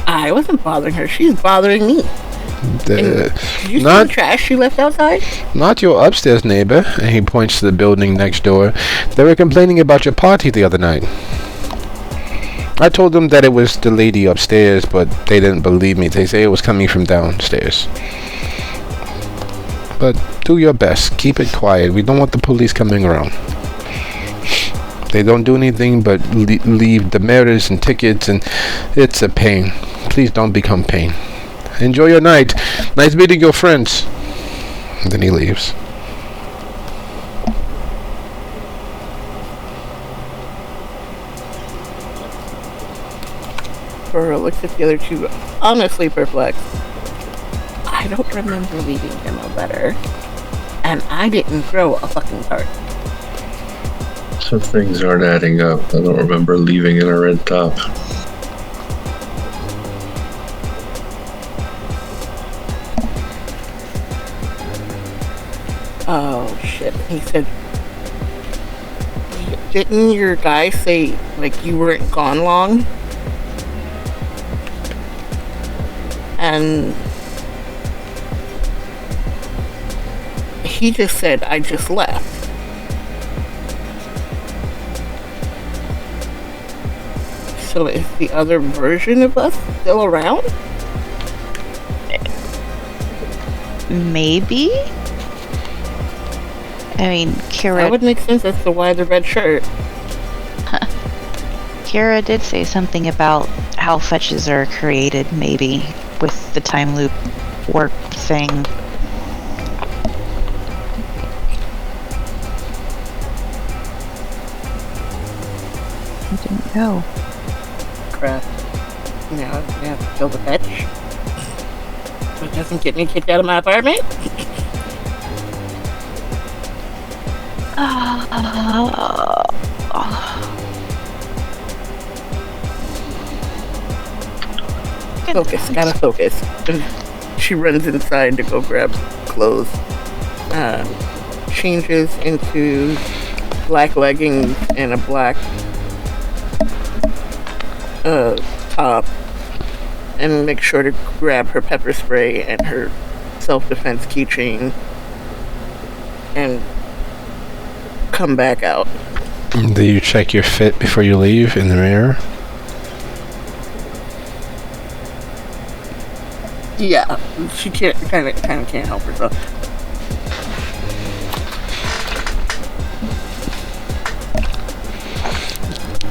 I wasn't bothering her. She's bothering me. Did you see the trash she left outside? Not your upstairs neighbor. And he points to the building next door. They were complaining about your party the other night. I told them that it was the lady upstairs, but they didn't believe me. They say it was coming from downstairs. But do your best. Keep it quiet. We don't want the police coming around. They don't do anything but leave demerits and tickets, and it's a pain. Please don't become pain. Enjoy your night. Nice meeting your friends. And then he leaves. Aurora looks at the other two, honestly perplexed. I don't remember leaving him a letter. And I didn't throw a fucking card. Some things aren't adding up. I don't remember leaving in a red top. Oh shit. He said, didn't your guy say, like, you weren't gone long? And he just said, I just left. So is the other version of us still around? Maybe? I mean, Kira... That would make sense as to why the red shirt. Kira did say something about how fetches are created, maybe, with the time loop warp thing. I didn't know. Crap. Now I'm gonna have to kill the fetch. So it doesn't get me kicked out of my apartment? Focus, gotta focus. And she runs inside to go grab clothes. Changes into black leggings and a black top, and make sure to grab her pepper spray and her self-defense keychain and come back out. Do you check your fit before you leave in the mirror? Yeah, she can't kind of can't help herself.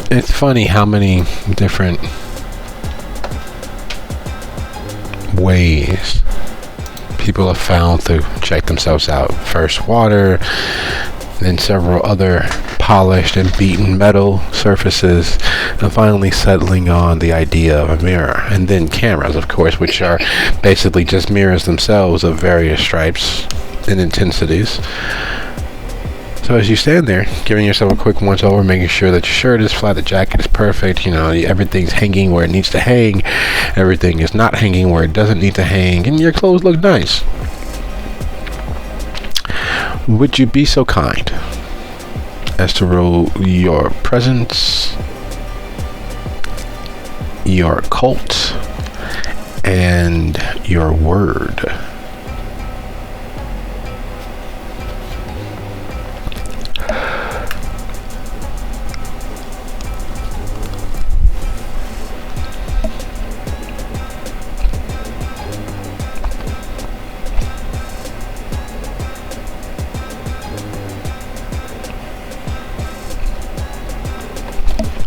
It's funny how many different ways people have found to check themselves out. First water, then several other polished and beaten metal surfaces, and finally settling on the idea of a mirror. And then cameras, of course, which are basically just mirrors themselves of various stripes and intensities. So as you stand there, giving yourself a quick once over, making sure that your shirt is flat, the jacket is perfect, everything's hanging where it needs to hang, everything is not hanging where it doesn't need to hang, and your clothes look nice. Would you be so kind as to roll your presence, your occult, and your word?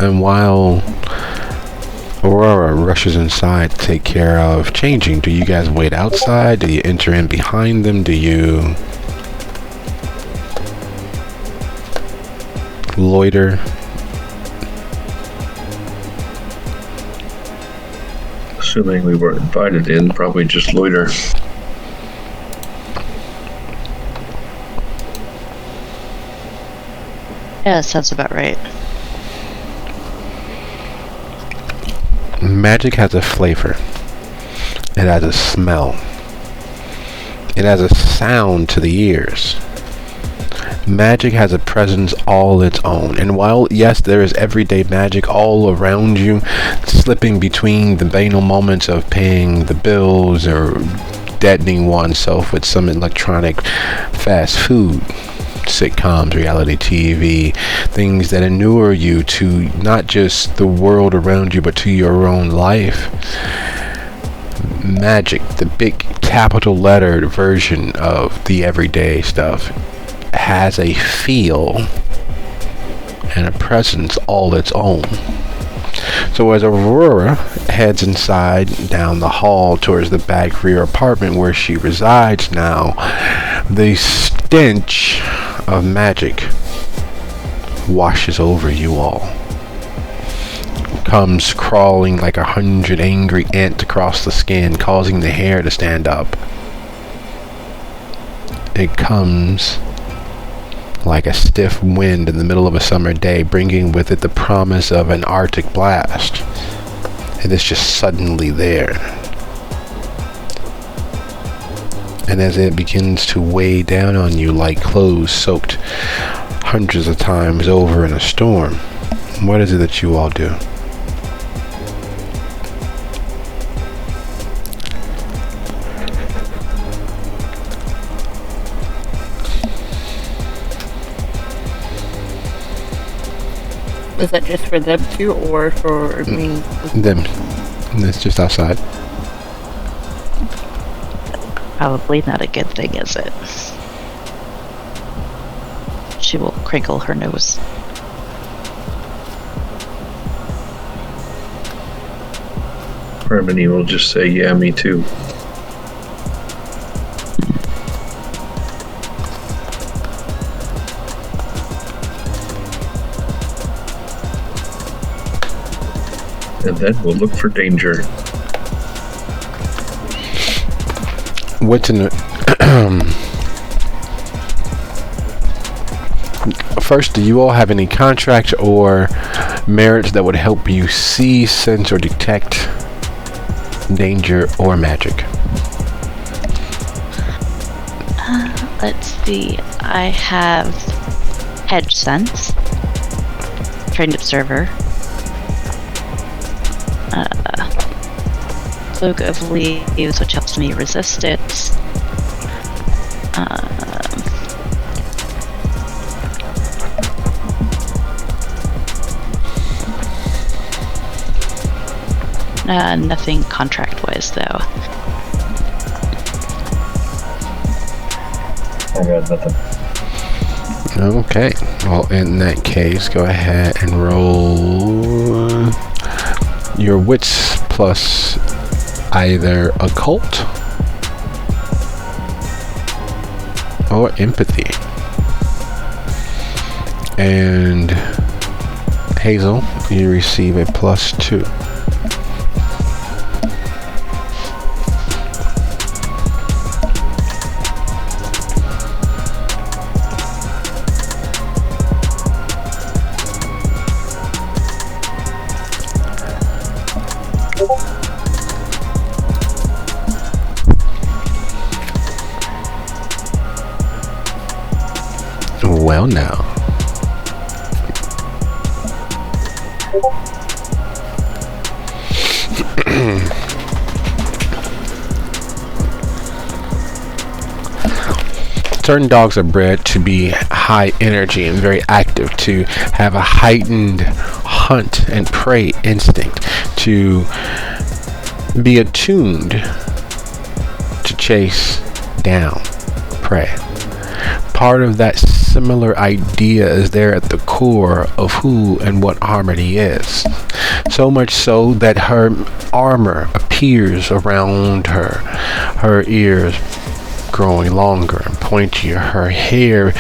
And while Aurora rushes inside to take care of changing, do you guys wait outside? Do you enter in behind them? Do you loiter? Assuming we weren't invited in, probably just loiter. Yeah, that sounds about right. Magic has a flavor. It has a smell. It has a sound to the ears. Magic has a presence all its own. And while, yes, there is everyday magic all around you, slipping between the banal moments of paying the bills or deadening oneself with some electronic fast food, sitcoms, reality TV, things that inure you to not just the world around you, but to your own life. Magic, the big capital lettered version of the everyday stuff, has a feel and a presence all its own. So as Aurora heads inside down the hall towards the back rear apartment where she resides now, the stench of magic washes over you all. Comes crawling like 100 angry ants across the skin, causing the hair to stand up. It comes like a stiff wind in the middle of a summer day, bringing with it the promise of an Arctic blast. It is just suddenly there. And as it begins to weigh down on you like clothes soaked hundreds of times over in a storm, what is it that you all do? Is that just for them two or for me? Them. It's just outside. Probably not a good thing, is it? She will crinkle her nose. Harmony will just say, yeah, me too. And then we'll look for danger. What's in the... First, do you all have any contracts or merits that would help you see, sense, or detect danger or magic? Let's see. I have hedge sense, trained observer, cloak of leaves, which helps me resist it. Nothing contract-wise, though. I got nothing. Okay. Well, in that case, go ahead and roll your wits plus either occult for empathy. And Hazel, you receive a +2. Well, now. Certain dogs are bred to be high energy and very active, to have a heightened hunt and prey instinct, to be attuned to chase down prey. Part of that similar idea is there at the core of who and what Harmony is. So much so that her armor appears around her, her ears growing longer and pointier, her hair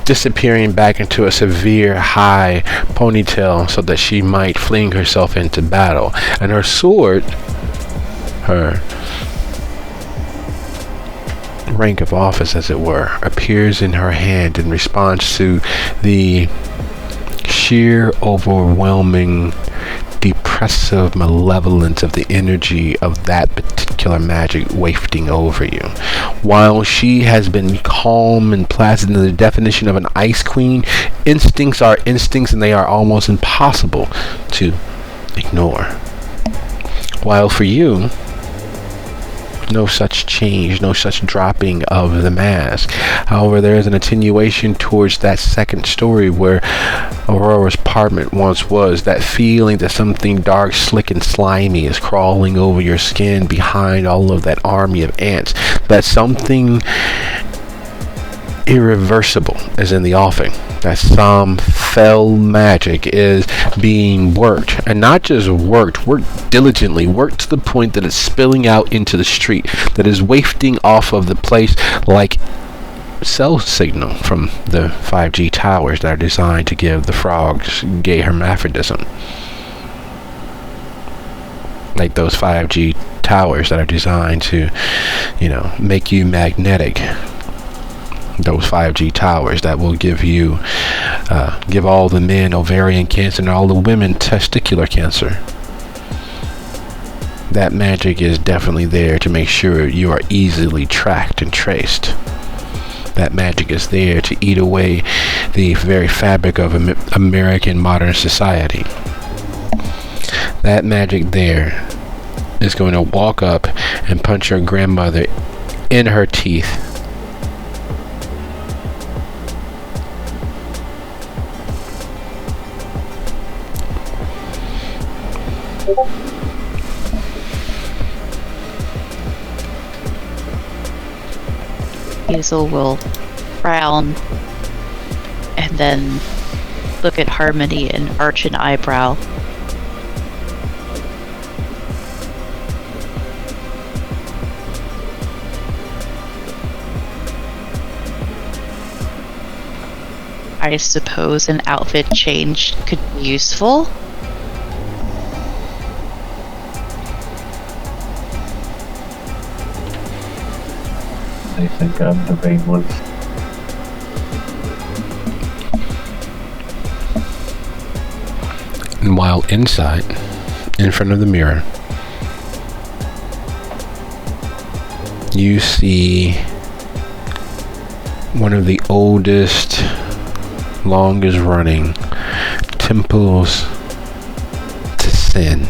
disappearing back into a severe high ponytail so that she might fling herself into battle. And her sword, her rank of office as it were, appears in her hand in response to the sheer overwhelming depressive malevolence of the energy of that particular magic wafting over you. While she has been calm and placid in the definition of an ice queen, instincts are instincts and they are almost impossible to ignore. While for you, no such change, no such dropping of the mask. However, there is an attenuation towards that second story where Aurora's apartment once was. That feeling that something dark, slick, and slimy is crawling over your skin behind all of that army of ants. That something irreversible is in the offing. That some fell magic is being worked, and not just worked diligently, worked to the point that it's spilling out into the street, that is wafting off of the place like cell signal from the 5G towers that are designed to give the frogs gay hermaphrodism. Like those 5G towers that are designed to, make you magnetic. Those 5G towers that will give you, give all the men ovarian cancer and all the women testicular cancer. That magic is definitely there to make sure you are easily tracked and traced. That magic is there to eat away the very fabric of American modern society. That magic there is going to walk up and punch your grandmother in her teeth. Hazel will frown and then look at Harmony and arch an eyebrow. I suppose an outfit change could be useful. I think I'm the main one. And while inside, in front of the mirror, you see one of the oldest, longest running temples to sin.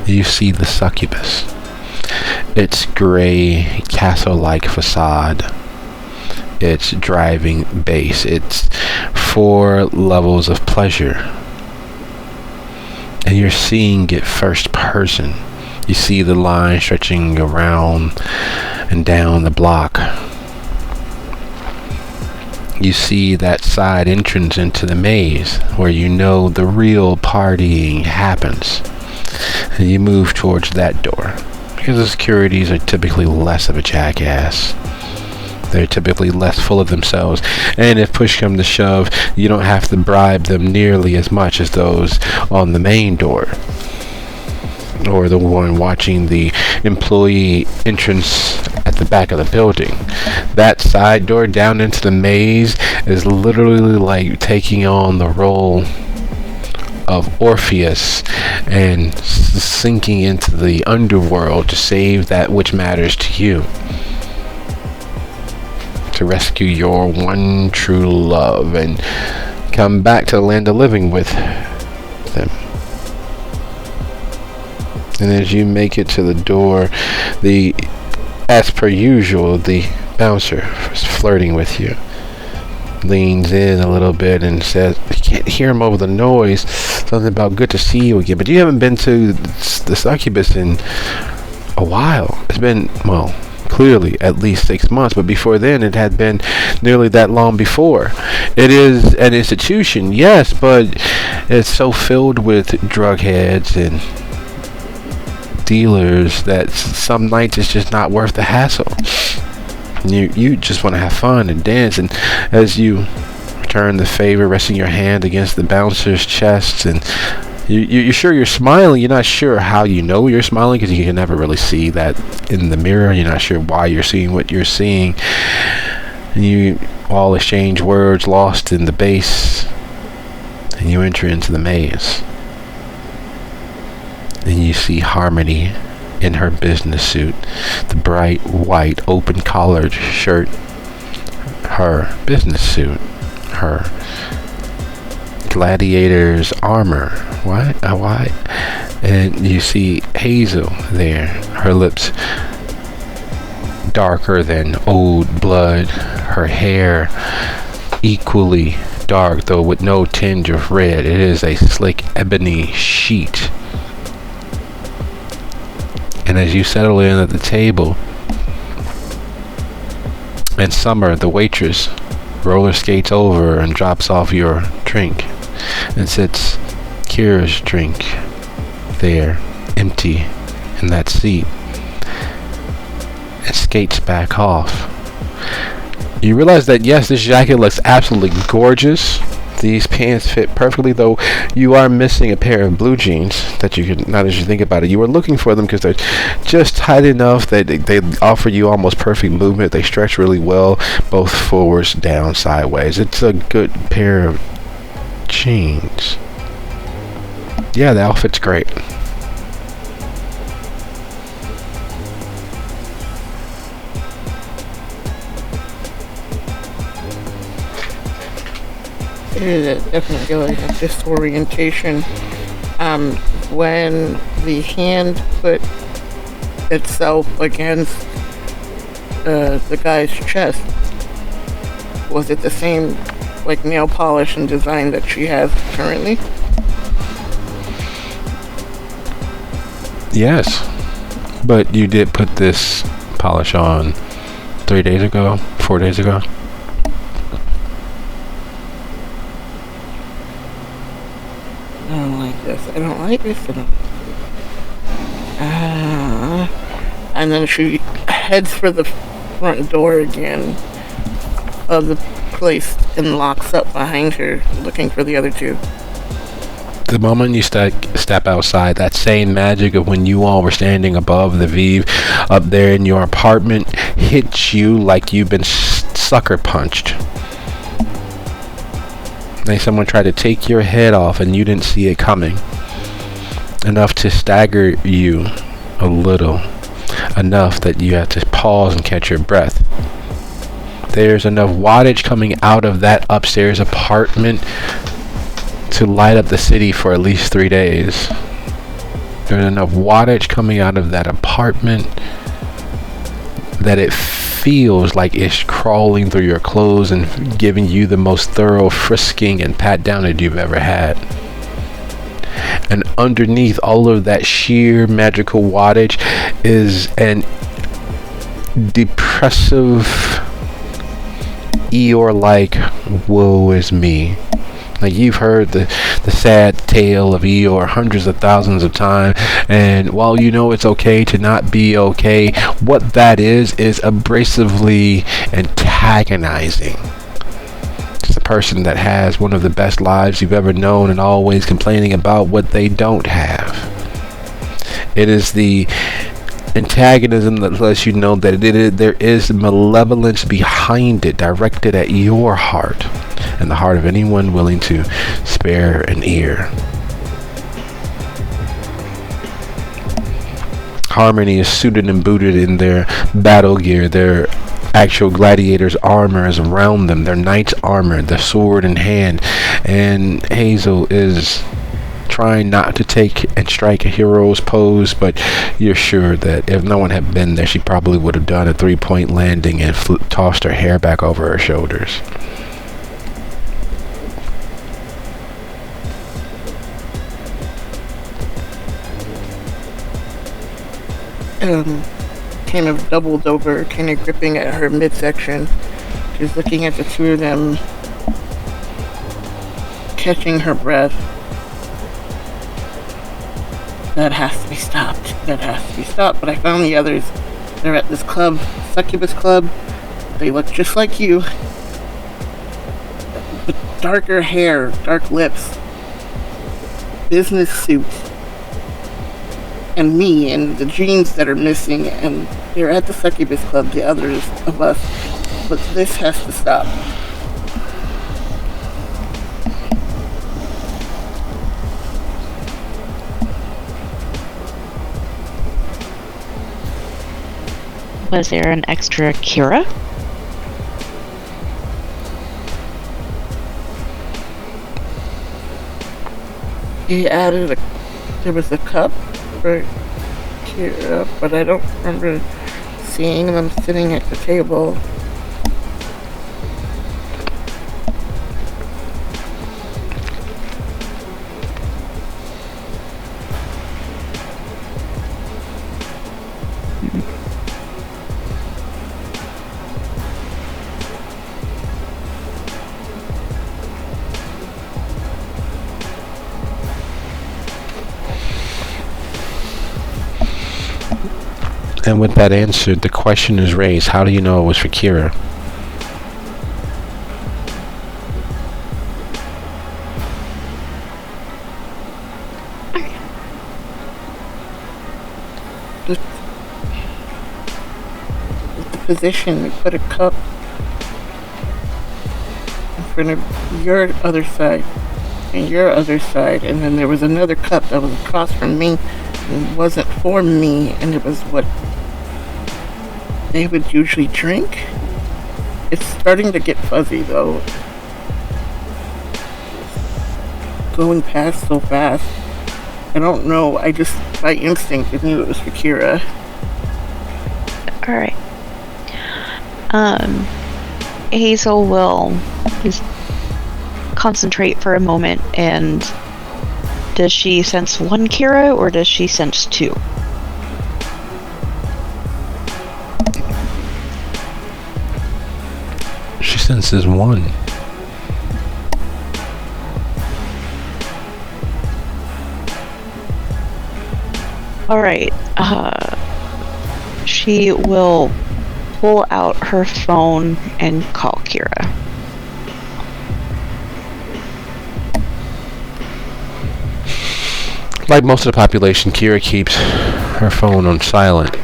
You see the succubus. Its gray castle-like facade, its driving base, its 4 levels of pleasure. And you're seeing it first person. You see the line stretching around and down the block. You see that side entrance into the maze where you know the real partying happens. And you move towards that door. Because the securities are typically less of a jackass. They're typically less full of themselves. And if push comes to shove, you don't have to bribe them nearly as much as those on the main door. Or the one watching the employee entrance at the back of the building. That side door down into the maze is literally like taking on the role of Orpheus and sinking into the underworld to save that which matters to you. To rescue your one true love and come back to the land of living with them. And as you make it to the door, as per usual, the bouncer is flirting with you. Leans in a little bit and says, you can't hear him over the noise, something about good to see you again. But you haven't been to the succubus in a while. It's been, well, clearly at least 6 months, but before then it had been nearly that long before. It is an institution, yes, but it's so filled with drug heads and dealers that some nights it's just not worth the hassle. You just want to have fun and dance, and as you return the favor, resting your hand against the bouncer's chest, and you're sure you're smiling. You're not sure how you know you're smiling because you can never really see that in the mirror. You're not sure why you're seeing what you're seeing. And you all exchange words lost in the bass, and you enter into the maze. And you see Harmony in her business suit, the bright white open collared shirt, her business suit, her gladiator's armor, what? And you see Hazel there, her lips darker than old blood, her hair equally dark, though with no tinge of red. It is a slick ebony sheet. And as you settle in at the table, and Summer, the waitress, roller skates over and drops off your drink and sits Kira's drink there, empty, in that seat, and skates back off. You realize that, yes, this jacket looks absolutely gorgeous. These pants fit perfectly, though you are missing a pair of blue jeans that you could, not as you think about it. You were looking for them because they're just tight enough that they offer you almost perfect movement. They stretch really well, both forwards, down, sideways. It's a good pair of jeans. Yeah, the outfit's great. It is definitely like a disorientation. When the hand put itself against the guy's chest, was it the same like nail polish and design that she has currently? Yes, but you did put this polish on 4 days ago. I don't like this. And then she heads for the front door again of the place and locks up behind her, looking for the other two. The moment you step outside, that same magic of when you all were standing above the Vive up there in your apartment hits you like you've been sucker punched. Like someone tried to take your head off and you didn't see it coming. Enough to stagger you a little. Enough that you have to pause and catch your breath. There's enough wattage coming out of that upstairs apartment to light up the city for at least 3 days. There's enough wattage coming out of that apartment that it feels like it's crawling through your clothes and giving you the most thorough frisking and pat down that you've ever had. And underneath all of that sheer magical wattage is an depressive Eeyore-like woe is me. Like you've heard the the sad tale of Eeyore hundreds of thousands of times. And while you know it's okay to not be okay, what that is abrasively antagonizing. It's a person that has one of the best lives you've ever known and always complaining about what they don't have. It is the antagonism that lets you know that there is malevolence behind it, directed at your heart and the heart of anyone willing to spare an ear. Harmony is suited and booted in their battle gear, their actual gladiators' armor is around them, their knight's armor, the sword in hand, and Hazel is trying not to take and strike a hero's pose, but you're sure that if no one had been there, she probably would have done a 3-point landing and tossed her hair back over her shoulders. Kind of doubled over, kind of gripping at her midsection. She's looking at the two of them, catching her breath. That has to be stopped. That has to be stopped. But I found the others. They're at this club, Succubus Club. They look just like you. But darker hair, dark lips, business suit, and me, and the jeans that are missing. And they're at the Succubus Club, the others of us. But this has to stop. Was there an extra Kira? He added there was a cup for Kira, but I don't remember seeing them sitting at the table. And with that answer, the question is raised, how do you know it was for Kira? The position, we put a cup in front of your other side and your other side, and then there was another cup that was across from me. It wasn't for me, and it was what they would usually drink. It's starting to get fuzzy though. Going past so fast. I don't know. I just, by instinct, I knew it was for Kira. Alright. Hazel will just concentrate for a moment, and does she sense one Kira or does she sense two? She senses one. Alright, she will pull out her phone and call Kira. Like most of the population, Kira keeps her phone on silent,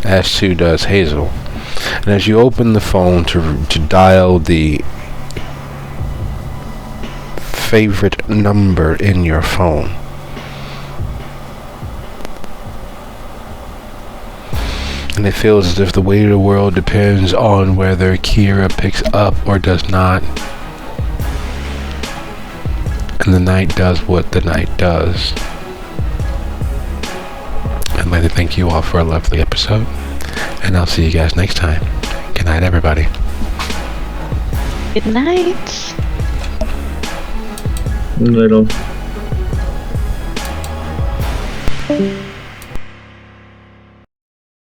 as too does Hazel. And as you open the phone to dial the favorite number in your phone, and it feels as if the weight of the world depends on whether Kira picks up or does not. And the night does what the night does. I'd like to thank you all for a lovely episode, and I'll see you guys next time. Good night, everybody. Good night. Little.